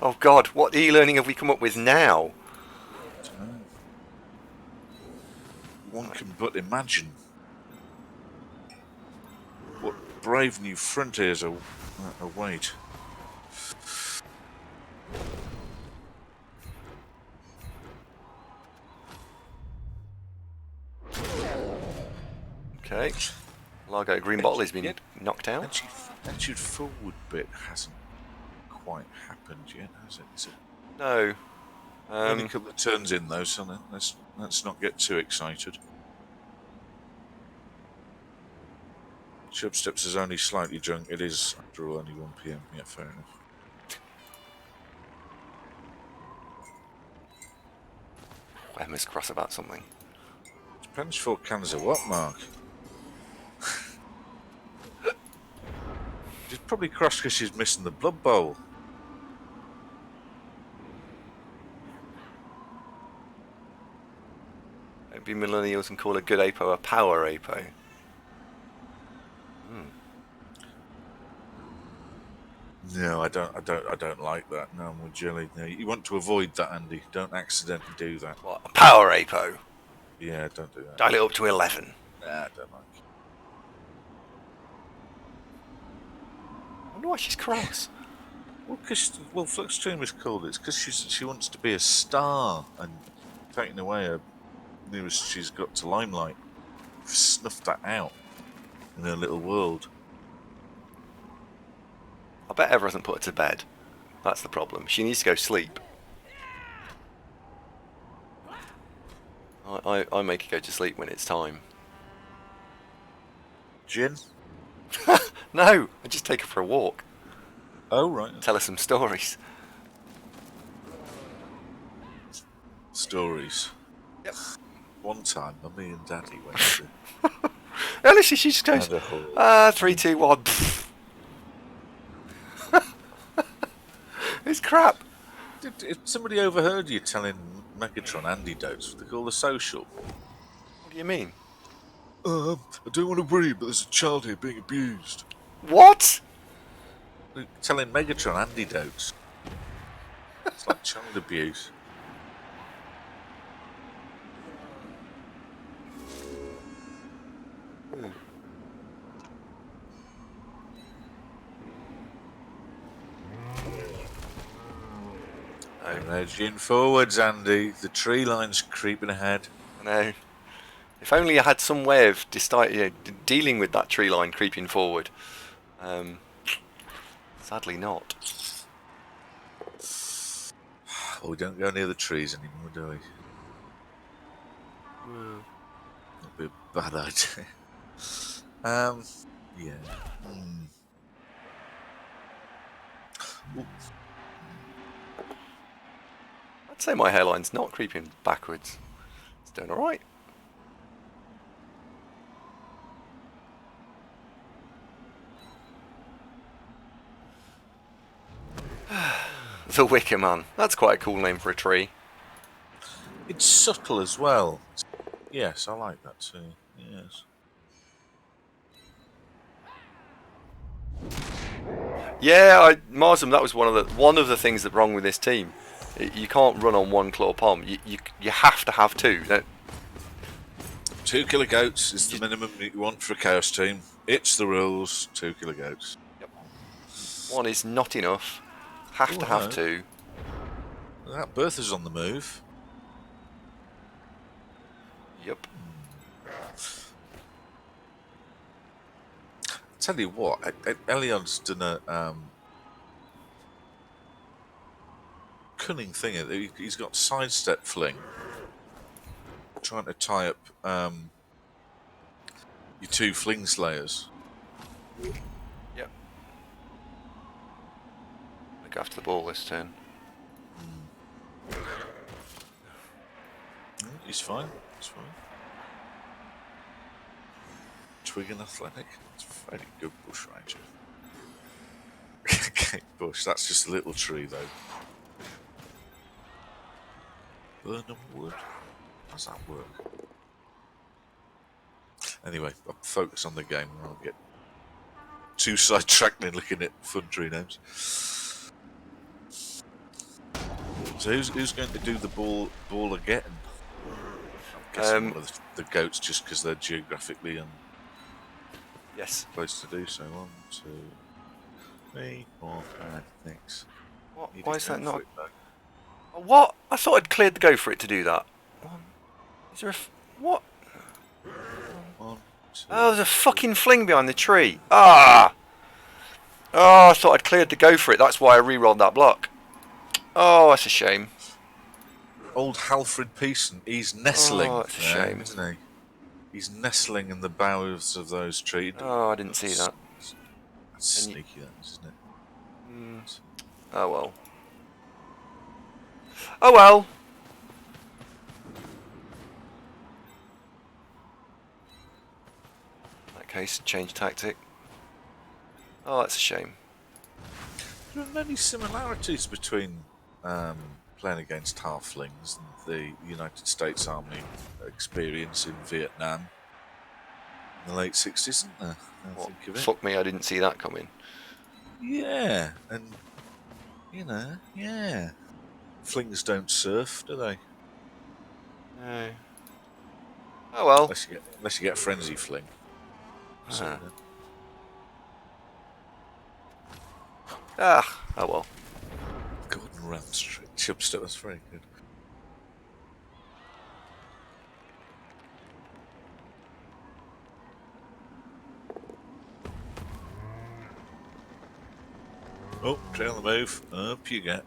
S1: Oh God, what e-learning have we come up with now?
S2: One can but imagine what brave new frontiers await.
S1: Okay. Largo Green Bottle has been knocked out.
S2: Attitude forward bit hasn't quite happened yet, has it? Is it
S1: No.
S2: only a couple of turns in though, so let's not get too excited. Chubsteps is only slightly drunk. It is, after all, only 1 PM. Yeah, fair enough.
S1: I must cross about something.
S2: Depends 4 cans of what, Mark? She's probably cross because she's missing the Blood Bowl.
S1: Don't be millennials and call a good apo a power apo.
S2: No, I don't like that. No, I'm with Jelly. No, you want to avoid that, Andy. Don't accidentally do that.
S1: What? A power apo?
S2: Yeah, don't do that.
S1: Dial it up to 11.
S2: Nah, I don't like it.
S1: I wonder why she's cross.
S2: Well, Fluxstream is called. It's because she wants to be a star and taking away her nearest she's got to limelight. Snuffed that out in her little world.
S1: I bet Ever hasn't put her to bed. That's the problem. She needs to go sleep. I make her go to sleep when it's time.
S2: Gin?
S1: No, I just take her for a walk.
S2: Oh, right.
S1: Tell her some stories.
S2: Stories.
S1: Yep.
S2: One time, Mummy and Daddy went to...
S1: Honestly, she just goes, 3, 2, 1. It's crap.
S2: If somebody overheard you telling Megatron antidotes, what they call the social.
S1: What do you mean?
S2: I don't want to worry, but there's a child here being abused.
S1: What?
S2: Telling Megatron antidotes. It's like child abuse. I'm edging forwards, Andy. The tree line's creeping ahead.
S1: I know. If only I had some way of dealing with that tree line creeping forward. Sadly not.
S2: Well, we don't go near the trees anymore, do we? That'd be a bad idea. Yeah.
S1: I'd say my hairline's not creeping backwards. It's doing alright. The Wicker Man. That's quite a cool name for a tree.
S2: It's subtle as well. Yes, I like that too. Yes.
S1: Yeah, Marsum, that was one of the things that wrong with this team. You can't run on one claw palm. You have to have two.
S2: 2 killer goats is the minimum you want for a chaos team. It's the rules. 2 killer goats.
S1: Yep. One is not enough. Have to have two.
S2: That Bertha's on the move.
S1: Yep.
S2: Tell you what, Elion's done a cunning thing. He's got sidestep fling, trying to tie up your 2 fling slayers.
S1: Yep. I go after the ball this turn.
S2: He's fine. He's fine. Twig and athletic. It's a very good bush ranger. Okay, bush. That's just a little tree, though. Burnham wood. How does that work? Anyway, I'll focus on the game and I'll get too sidetracked in looking at fun tree names. So who's going to do the ball again? I'm guessing one of the goats, just because they're geographically
S1: Yes.
S2: close to do so. 1, 2, 3, 4, 5, 6.
S1: What? Why is that not? What? I thought I'd cleared the go for it to do that. Is there what?
S2: 1, 2.
S1: Oh, there's a fucking fling behind the tree. Ah! Oh, I thought I'd cleared to go for it. That's why I re-rolled that block. Oh, that's a shame.
S2: Old Halfred Pearson, he's nestling
S1: that's a
S2: there,
S1: shame.
S2: isn't he? He's nestling in the boughs of those trees.
S1: Oh, I didn't see that.
S2: That's sneaky, that is, isn't it?
S1: Oh well. Oh well. In that case, change tactic. Oh, that's a shame.
S2: There are many similarities between playing against Halflings and the United States Army experience in Vietnam in the late 60s, isn't there? Think of it.
S1: Fuck me, I didn't see that coming.
S2: Yeah, and yeah. Flings don't surf, do they?
S1: No. Oh well.
S2: Unless you get Frenzy Fling. So,
S1: oh well.
S2: Gordon Ramsay. Chubstep was very good. Oh, trail the move. Up you get.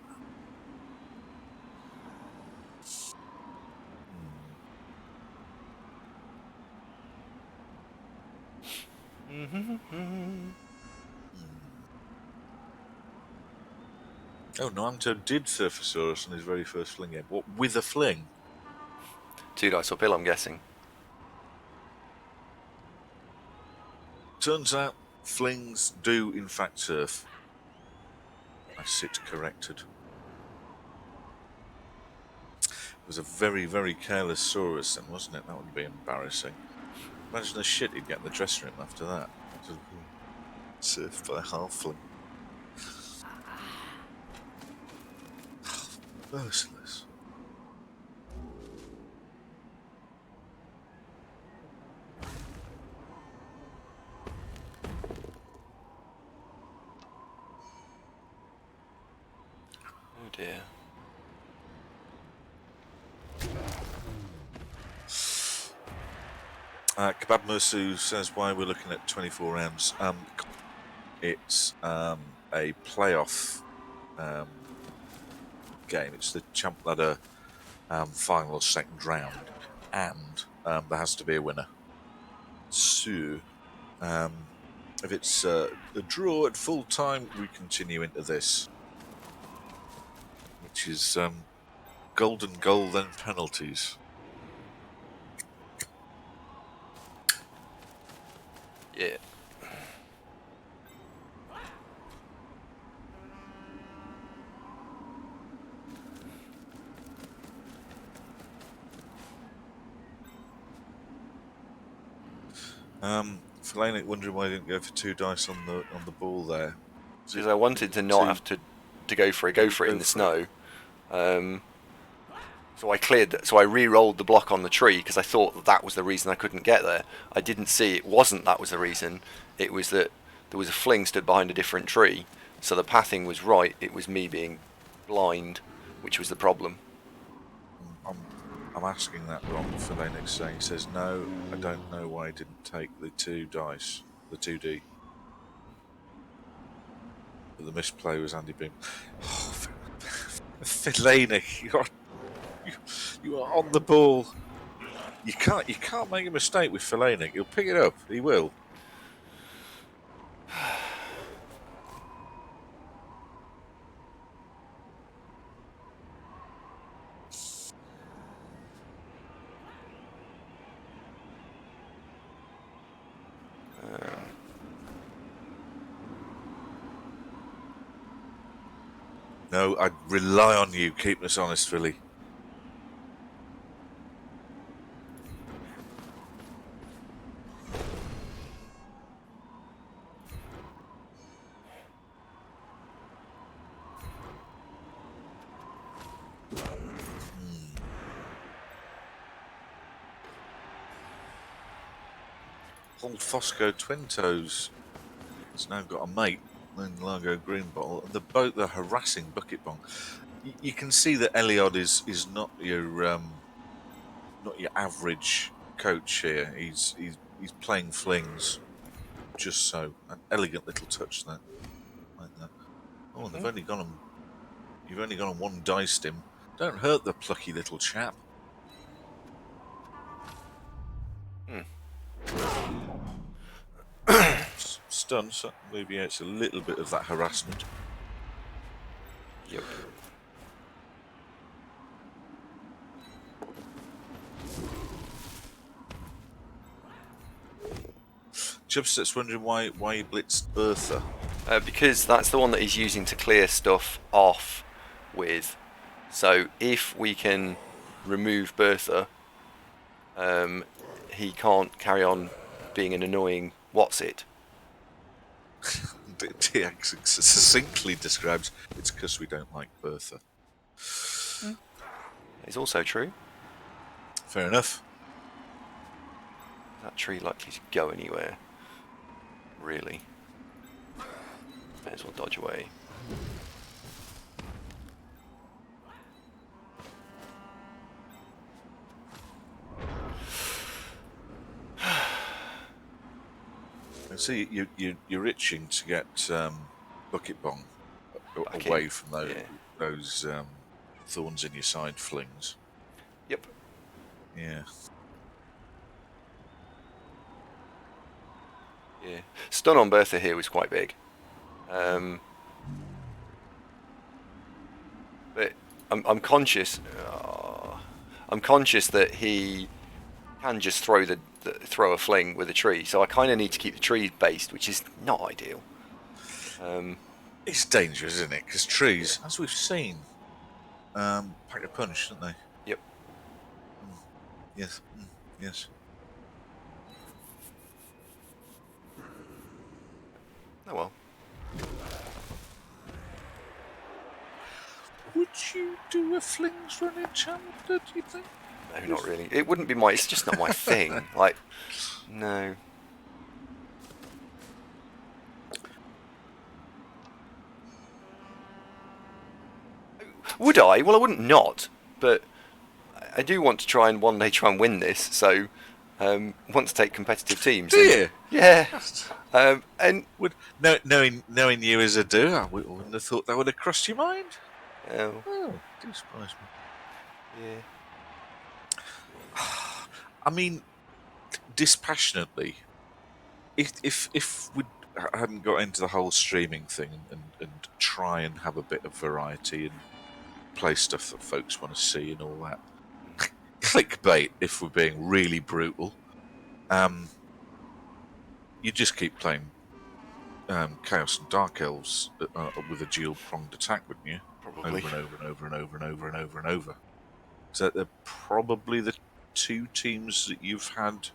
S2: Oh, Naruto did Surfosaurus on his very first fling game. What, with a fling?
S1: 2 dice uphill, I'm guessing.
S2: Turns out, flings do in fact surf. I sit corrected. It was a very, very careless Saurus then, wasn't it? That would be embarrassing. Imagine the shit he'd get in the dressing room after that. Surfed by a halfling. Merciless.
S1: Oh dear.
S2: Kebab Mursu says why we're looking at 24 rounds. It's a playoff game. It's the Champ Ladder final second round, and there has to be a winner. So, if it's a draw at full time, we continue into this, which is golden goal then penalties.
S1: Yeah.
S2: Felanic wondering why I didn't go for 2 dice on the ball there.
S1: Because I wanted to not have to go for it in the snow. So I cleared. So I re-rolled the block on the tree because I thought that was the reason I couldn't get there. I didn't see it wasn't that was the reason. It was that there was a fling stood behind a different tree. So the pathing was right. It was me being blind, which was the problem.
S2: I'm asking that wrong. Felanic's saying, he says, no, I don't know why I didn't take the 2 dice, the 2D. But the misplay was Andy Beam. Oh, Felanic, you are on the ball. You can't make a mistake with Felanic. He'll pick it up. He will. No, I'd rely on you keeping us honest, Philly. Old Fosco Twintoes has now got a mate in Largo Greenbottle. The harassing Bucket Bong. You can see that Eliod is not your average coach here. He's playing flings just so. An elegant little touch there. Oh, they've only gone on. You've only gone on one dice stim. Don't hurt the plucky little chap. Stun, so maybe it's a little bit of that harassment.
S1: Yep.
S2: Chubstep's wondering why he blitzed Bertha.
S1: Because that's the one that he's using to clear stuff off with. So if we can remove Bertha, he can't carry on being an annoying what's-it.
S2: TX succinctly describes it's because we don't like Bertha.
S1: It's also true.
S2: Fair enough.
S1: Is that tree likely to go anywhere? Really? May as well dodge away.
S2: I see you're itching to get Bucket Bong
S1: Back
S2: away
S1: in.
S2: from those thorns in your side flings.
S1: Yep.
S2: Yeah.
S1: Yeah. Stun on Bertha here was quite big. But I'm conscious. I'm conscious that he can just throw throw a fling with a tree, so I kind of need to keep the tree based, which is not ideal.
S2: It's dangerous, isn't it? Because trees, as we've seen, pack a punch, don't they?
S1: Yep.
S2: Yes. Yes.
S1: Oh well.
S2: Would you do a flings running chapter, do you think?
S1: No, not really. It wouldn't be my. It's just not my thing. Like, no. Would I? Well, I wouldn't not, but I do want to try and one day try and win this. So, want to take competitive teams.
S2: Do you?
S1: Yeah. And
S2: knowing you as a doer, I wouldn't have thought that would have crossed your mind. Oh, do surprise me.
S1: Yeah.
S2: I mean, dispassionately, if we hadn't got into the whole streaming thing and try and have a bit of variety and play stuff that folks want to see and all that, clickbait, if we're being really brutal, you just keep playing Chaos and Dark Elves with a dual-pronged attack, wouldn't you?
S1: Probably.
S2: Over and over and over and over and over and over and over. So they're probably the two teams that you've had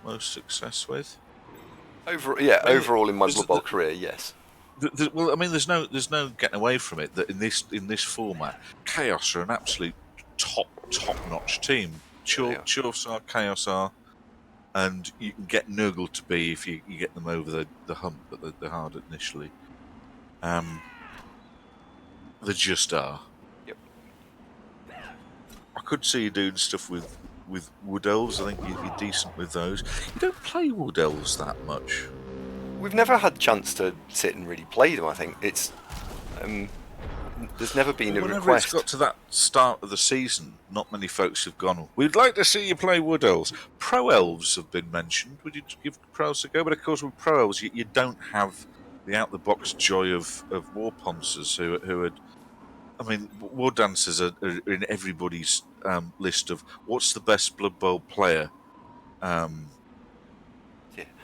S2: most success with.
S1: Overall in my Blood Bowl career, yes.
S2: Well, I mean, there's no getting away from it that in this format, Chaos are an absolute top-notch team. Chorfs are, Chaos are, and you can get Nurgle to be if you get them over the hump, but they're hard initially. They just are.
S1: Yep.
S2: I could see you doing stuff with Wood Elves. I think you're decent with those. You don't play Wood Elves that much.
S1: We've never had a chance to sit and really play them, I think. It's there's never been a
S2: Whenever
S1: request.
S2: it's got to that start of the season, not many folks have gone, we'd like to see you play Wood Elves. Pro Elves have been mentioned. Would you give Pro Elves a go? But of course with Pro Elves, you don't have the out-the-box joy of War Poncers who had... I mean, War Dancers are in everybody's list of what's the best Blood Bowl player.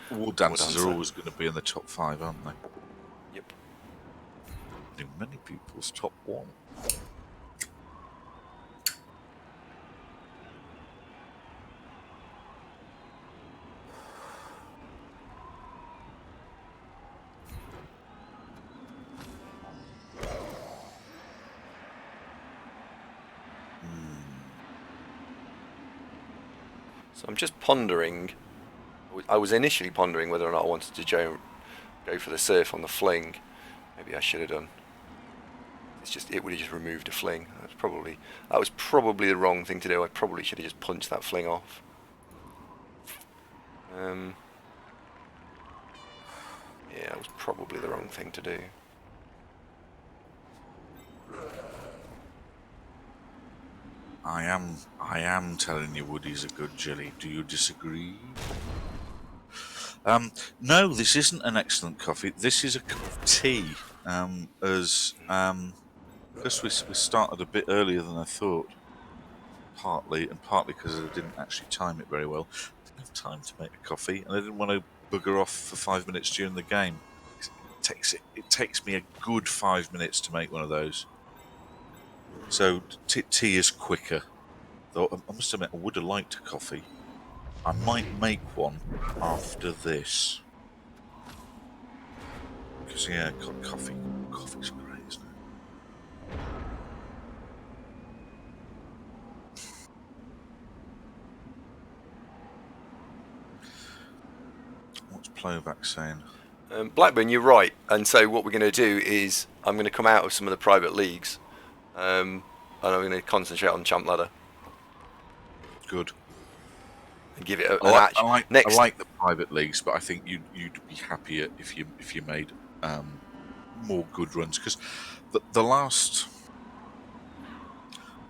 S2: War Dancers are always going to be in the top 5, aren't they?
S1: Yep.
S2: In many people's top 1.
S1: So I'm just pondering. I was initially pondering whether or not I wanted to go for the surf on the fling. Maybe I should have done. It would have just removed a fling. That was probably the wrong thing to do. I probably should have just punched that fling off. Yeah, that was probably the wrong thing to do.
S2: I am telling you Woody's a good jelly. Do you disagree? No, this isn't an excellent coffee. This is a cup of tea. Because we started a bit earlier than I thought. Partly because I didn't actually time it very well. I didn't have time to make a coffee, and I didn't want to bugger off for 5 minutes during the game. It takes me a good 5 minutes to make one of those. So tea is quicker. Though I must admit, I would have liked a coffee. I might make one after this. Because yeah, coffee's great, isn't it? What's Playback saying?
S1: Blackburn, you're right. And so what we're going to do is I'm going to come out of some of the private leagues, and I'm going to concentrate on Champ Ladder.
S2: Good.
S1: And give it a
S2: I
S1: match. Next,
S2: I like the private leagues, but I think you'd be happier if you made more good runs, because the last,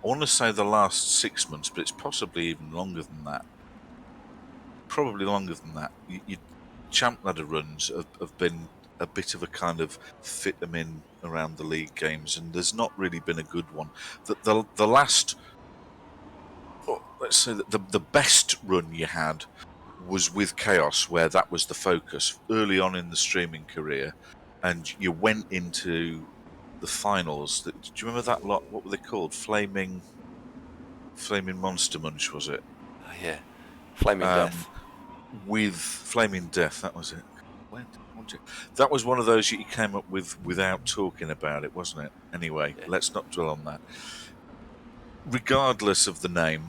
S2: I want to say the last 6 months, but it's possibly even longer than that. Probably longer than that. Your Champ Ladder runs have been a bit of a kind of fit them in around the league games, and there's not really been a good one. The last, let's say that the best run you had was with Chaos, where that was the focus early on in the streaming career, and you went into the finals. Do you remember that lot? What were they called? Flaming Monster Munch, was it?
S1: yeah, Flaming Death.
S2: With Flaming Death, that was it. That was one of those you came up with without talking about it, wasn't it? Anyway, yeah. Let's not dwell on that. Regardless of the name,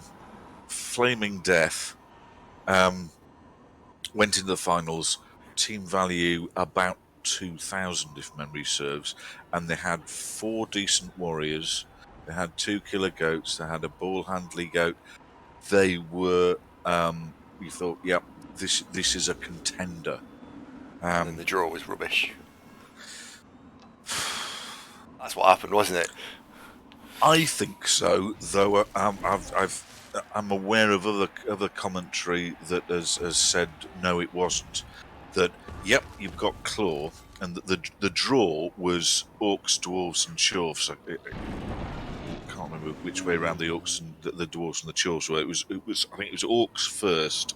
S2: Flaming Death went into the finals. Team value about 2,000, if memory serves, and they had 4 decent warriors. They had 2 killer goats. They had a ball handley goat. They were. You thought, yep, this is a contender.
S1: And then the draw was rubbish. That's what happened, wasn't it?
S2: I think so, though. I'm aware of other commentary that has said no, it wasn't. That yep, you've got Claw, and the draw was Orcs, Dwarves, and Chorfs. I can't remember which way around the Orcs and the Dwarves and the Chorfs were. It was. I think it was Orcs first,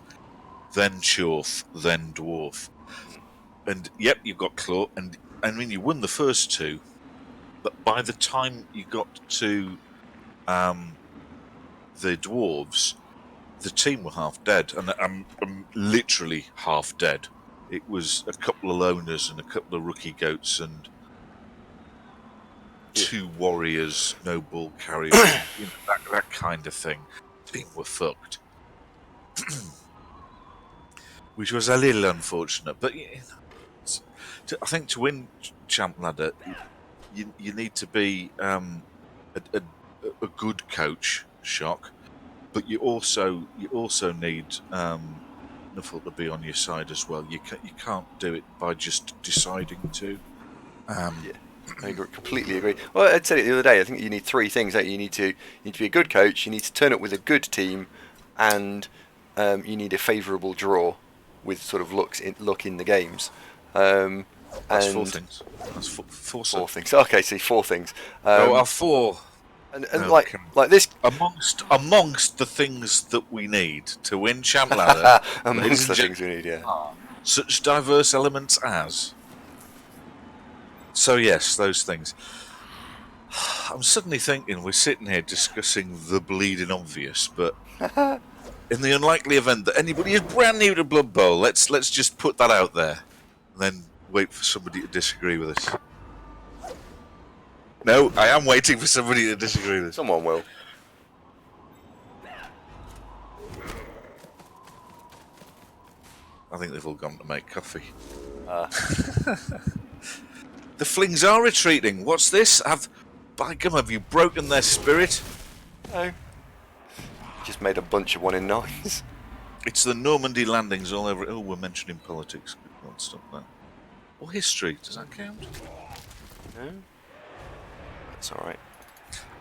S2: then Chorf, then Dwarf. And yep, you've got Claw, and I mean you won the first 2, but by the time you got to the Dwarves, the team were half dead, and I'm literally half dead. It was a couple of loners and a couple of rookie goats and 2 warriors, no ball carriers, that kind of thing. The team were fucked, which was a little unfortunate, but. I think to win Champ Ladder, you need to be a good coach, Shock, but you also need Nuffle to be on your side as well. You can't do it by just deciding to.
S1: Yeah, I completely agree. Well, I said it the other day. I think you need 3 things. You need to be a good coach. You need to turn up with a good team, and you need a favourable draw with sort of luck in the games.
S2: That's 4 things. That's four
S1: things. Okay, see, 4 things.
S2: 4.
S1: And like this,
S2: amongst the things that we need to win Champ Ladder,
S1: amongst the things we need, yeah.
S2: Such diverse elements as. So yes, those things. I'm suddenly thinking we're sitting here discussing the bleeding obvious, but in the unlikely event that anybody is brand new to Blood Bowl, let's just put that out there. And then wait for somebody to disagree with us. No, I am waiting for somebody to disagree with us.
S1: Someone will.
S2: I think they've all gone to make coffee. The Flings are retreating. What's this? By gum, have you broken their spirit?
S1: No. Just made a bunch of 1-in-9s.
S2: It's the Normandy landings all over. Oh, we're mentioning politics. Can't stop that. Or history. Does that count?
S1: No. That's all right.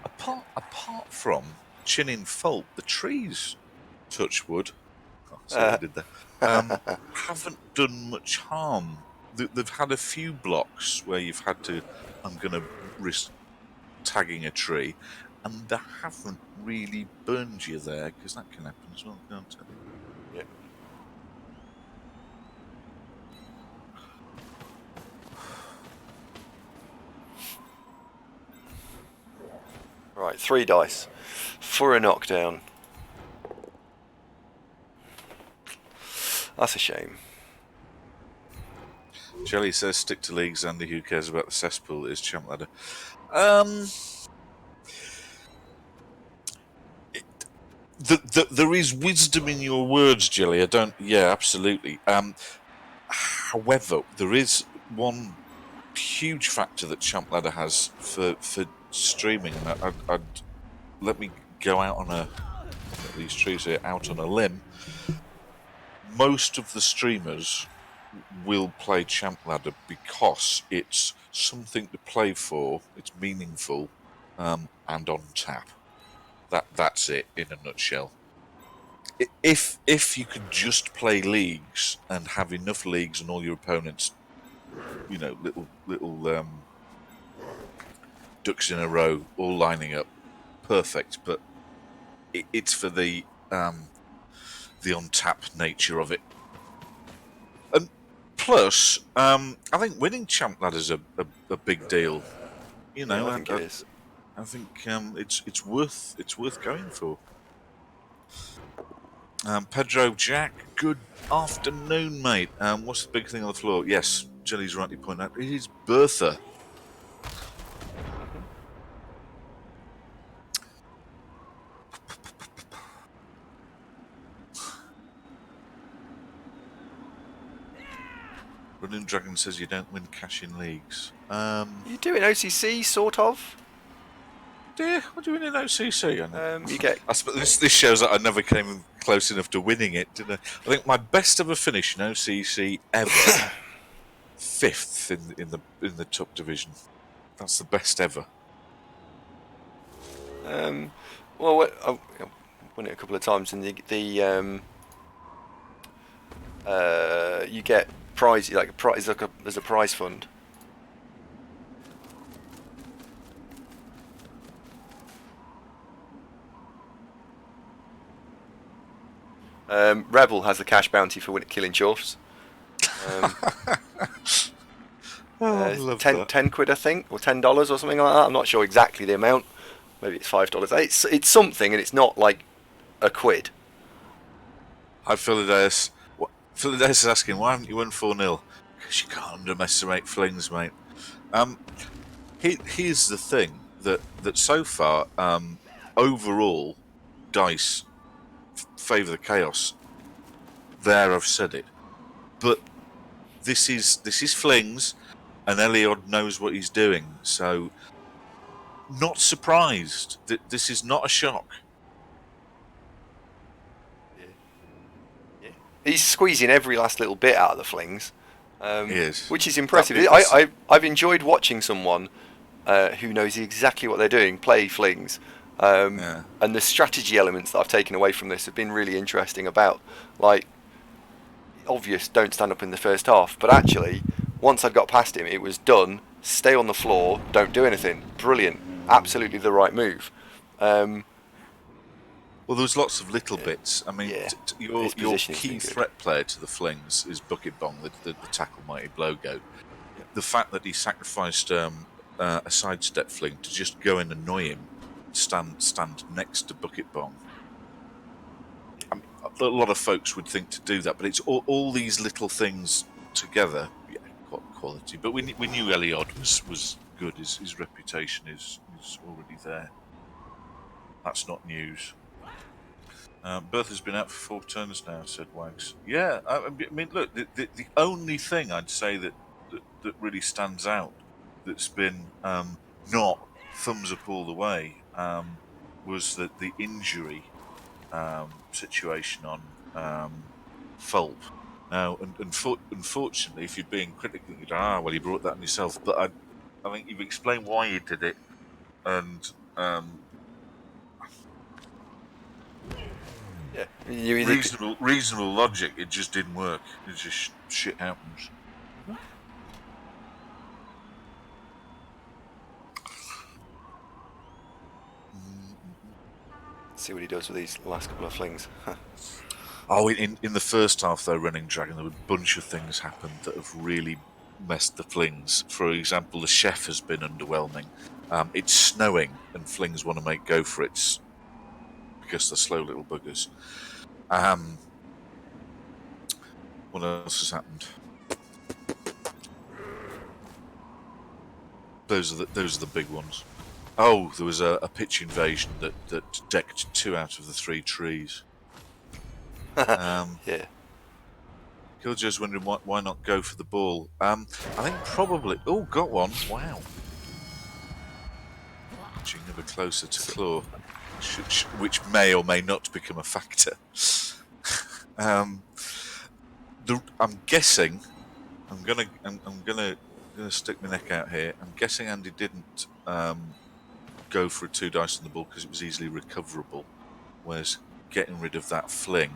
S2: apart from Chinning Fault, the trees, touch wood, see what I did there, haven't done much harm. They've had a few blocks where you've had to, I'm going to risk tagging a tree, and they haven't really burned you there, because that can happen as well, can't it?
S1: Yeah. Right, 3 dice for a knockdown. That's a shame.
S2: Jelly says, stick to leagues, Andy. Who cares about the cesspool? Is champ ladder. There is wisdom in your words, Jelly. Yeah, absolutely. However, there is one huge factor that champ ladder has for streaming, and I'd let me go out on these trees here, out on a limb. Most of the streamers will play champ ladder because it's something to play for, it's meaningful, and on tap. That's it in a nutshell. If you could just play leagues and have enough leagues and all your opponents, little ducks in a row, all lining up, perfect. But it's for the on-tap nature of it. And plus, I think winning champ ladder's a big deal.
S1: I think it is.
S2: I think it's worth going for. Pedro Jack, good afternoon, mate. What's the big thing on the floor? Yes, Jelly's rightly pointed out, it is Bertha. Running Dragon says you don't win cash in leagues.
S1: You do in OCC, sort of.
S2: Yeah, what do you win in OCC?
S1: You get.
S2: I suppose this shows that I never came close enough to winning it, did I? I think my best ever finish in OCC ever, 5th in the top division. That's the best ever.
S1: Well, I've won it a couple of times, and you get prize, there's a prize fund. Rebel has a cash bounty for killing chorfs. 10 quid, I think, or $10 or something like that. I'm not sure exactly the amount. Maybe it's $5. It's something, and it's not like a quid.
S2: Hi, Philadeus. Philadeus is asking, why haven't you won 4-0? Because you can't underestimate flings, mate. Here's the thing, that so far, overall, dice favour the chaos. There, I've said it. But this is flings, and Adelard knows what he's doing, so not surprised. This is not a shock.
S1: Yeah. He's squeezing every last little bit out of the flings, which is impressive. I've enjoyed watching someone who knows exactly what they're doing play flings. And the strategy elements that I've taken away from this have been really interesting about, like, obvious don't stand up in the first half, but actually once I'd got past him it was done, stay on the floor, don't do anything. Brilliant, absolutely the right move. Well,
S2: there was lots of little bits. I mean, your key threat player to the flings is Bucket Bong, the tackle mighty Blowgoat. Yeah. The fact that he sacrificed a sidestep fling to just go and annoy him, stand next to Bucket Bong. A lot of folks would think to do that, but it's all these little things together. Yeah, quality. But we knew Adelard was good. His reputation is already there. That's not news. Bertha's been out for 4 turns now, said Wags. Yeah, I mean, look, the only thing I'd say that really stands out that's been not thumbs up all the way was that the injury situation on Fulp. Now, unfortunately, if you're being critical, you go, well, you brought that on yourself. But I think you've explained why you did it, and
S1: Yeah, you either
S2: reasonable logic. It just didn't work. It just shit happens.
S1: See what he does with these last couple of flings.
S2: Oh, in the first half, though, Running Dragon, there were a bunch of things happened that have really messed the flings. For example, the chef has been underwhelming. It's snowing, and flings want to make go for it because they're slow little buggers. What else has happened? Those are the big ones. Oh, there was a pitch invasion that decked 2 out of the 3 trees.
S1: Yeah.
S2: Killjoy's wondering why not go for the ball. I think probably... Oh, got one. Wow. Inching ever closer to claw, which may or may not become a factor. I'm guessing... I'm gonna stick my neck out here. I'm guessing Andy didn't go for a 2 dice on the ball because it was easily recoverable, whereas getting rid of that fling,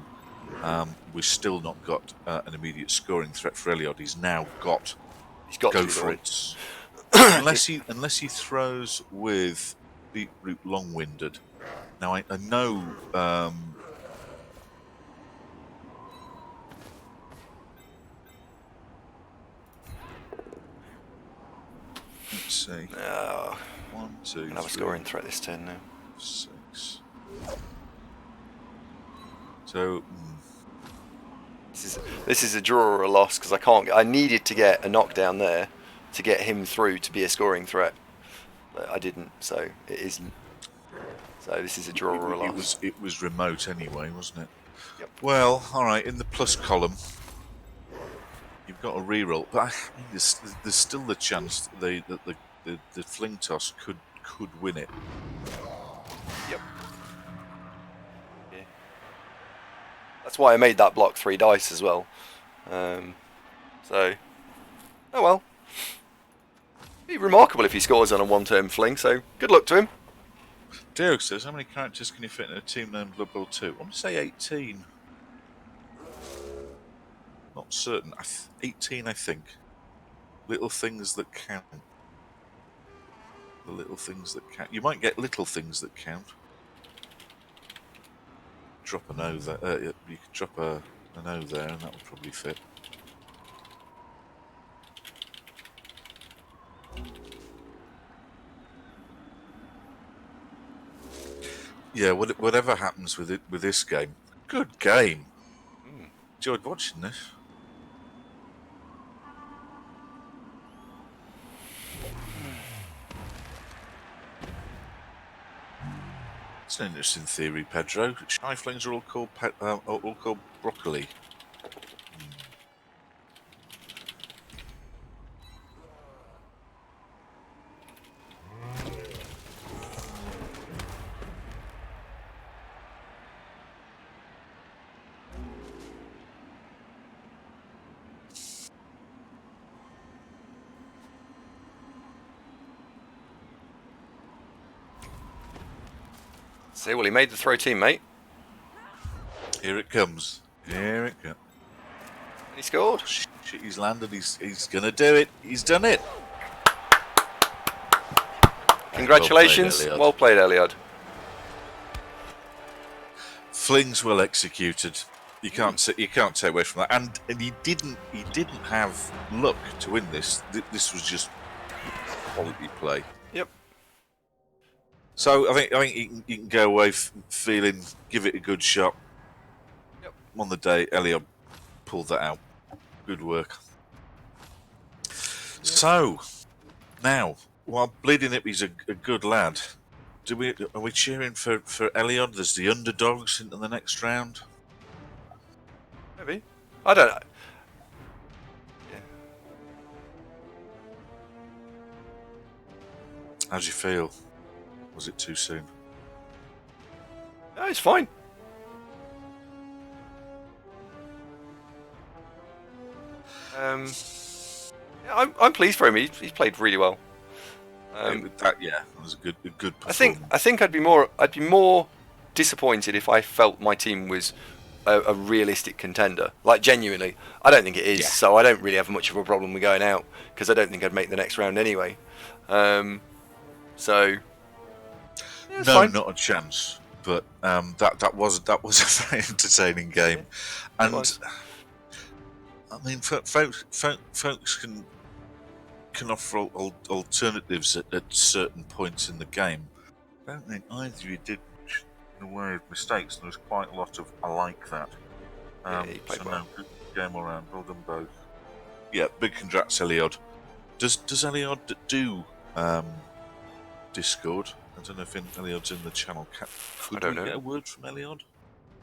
S2: we've still not got an immediate scoring threat for Adelard. He's now got go for it, unless he throws with Beetroot Long-Winded. Now I know. Let's see. 1, 2, 3.
S1: Have a scoring threat this turn now.
S2: 6. So
S1: this is a draw or a loss because I needed to get a knockdown there to get him through to be a scoring threat, but I didn't. So it isn't. So this is a draw or a loss.
S2: It was remote anyway, wasn't it?
S1: Yep.
S2: Well, all right. In the plus column, you've got a reroll, but I mean, there's still the chance that the fling toss could win it.
S1: Yep. Yeah. That's why I made that block 3 dice as well. So, oh well. It'd be remarkable if he scores on a 1-turn fling. So good luck to him.
S2: Derek says, how many characters can you fit in a team named Blood Bowl 2? I'm going to say 18. Not certain. 18, I think. Little things that count. The little things that count. You might get little things that count. Drop an O there. You could drop an O there, and that would probably fit. Yeah, whatever happens with this game, good game. Enjoyed watching this. It's an interesting theory, Pedro. Halflings are all called broccoli.
S1: See, well, he made the throw team, mate.
S2: Here it comes. Here it comes.
S1: And he scored.
S2: Shit, he's landed. He's gonna do it. He's done it.
S1: Congratulations. Well played, Adelard.
S2: Flings well executed. You can't take away from that. And he didn't have luck to win this. This was just quality play.
S1: Yep.
S2: So I think you can go away feeling, give it a good shot.
S1: Yep.
S2: On the day, Adelard pulled that out. Good work. Yep. So now, while Bleeding Hippie's a good lad, are we cheering for Adelard? There's the underdogs into the next round.
S1: Maybe. I don't know. Yeah.
S2: How do you feel? Was it too soon?
S1: No, it's fine. Yeah, I'm pleased for him. He's played really well.
S2: That was a good
S1: I
S2: performance.
S1: think I'd be more disappointed if I felt my team was a realistic contender. Like, genuinely, I don't think it is.
S2: Yeah.
S1: So I don't really have much of a problem with going out because I don't think I'd make the next round anyway. So it's
S2: no,
S1: fine.
S2: not a chance. But that was a very entertaining game, and I mean, folks can offer alternatives at certain points in the game. I don't think either of you did in a way of mistakes. There was quite a lot of I like that.
S1: You played well.
S2: No, good game all round. Well done both. Yeah, big congrats, Eliod. Does Eliod do Discord? I don't know if Eliod's in the channel. Could we get a word from Eliod?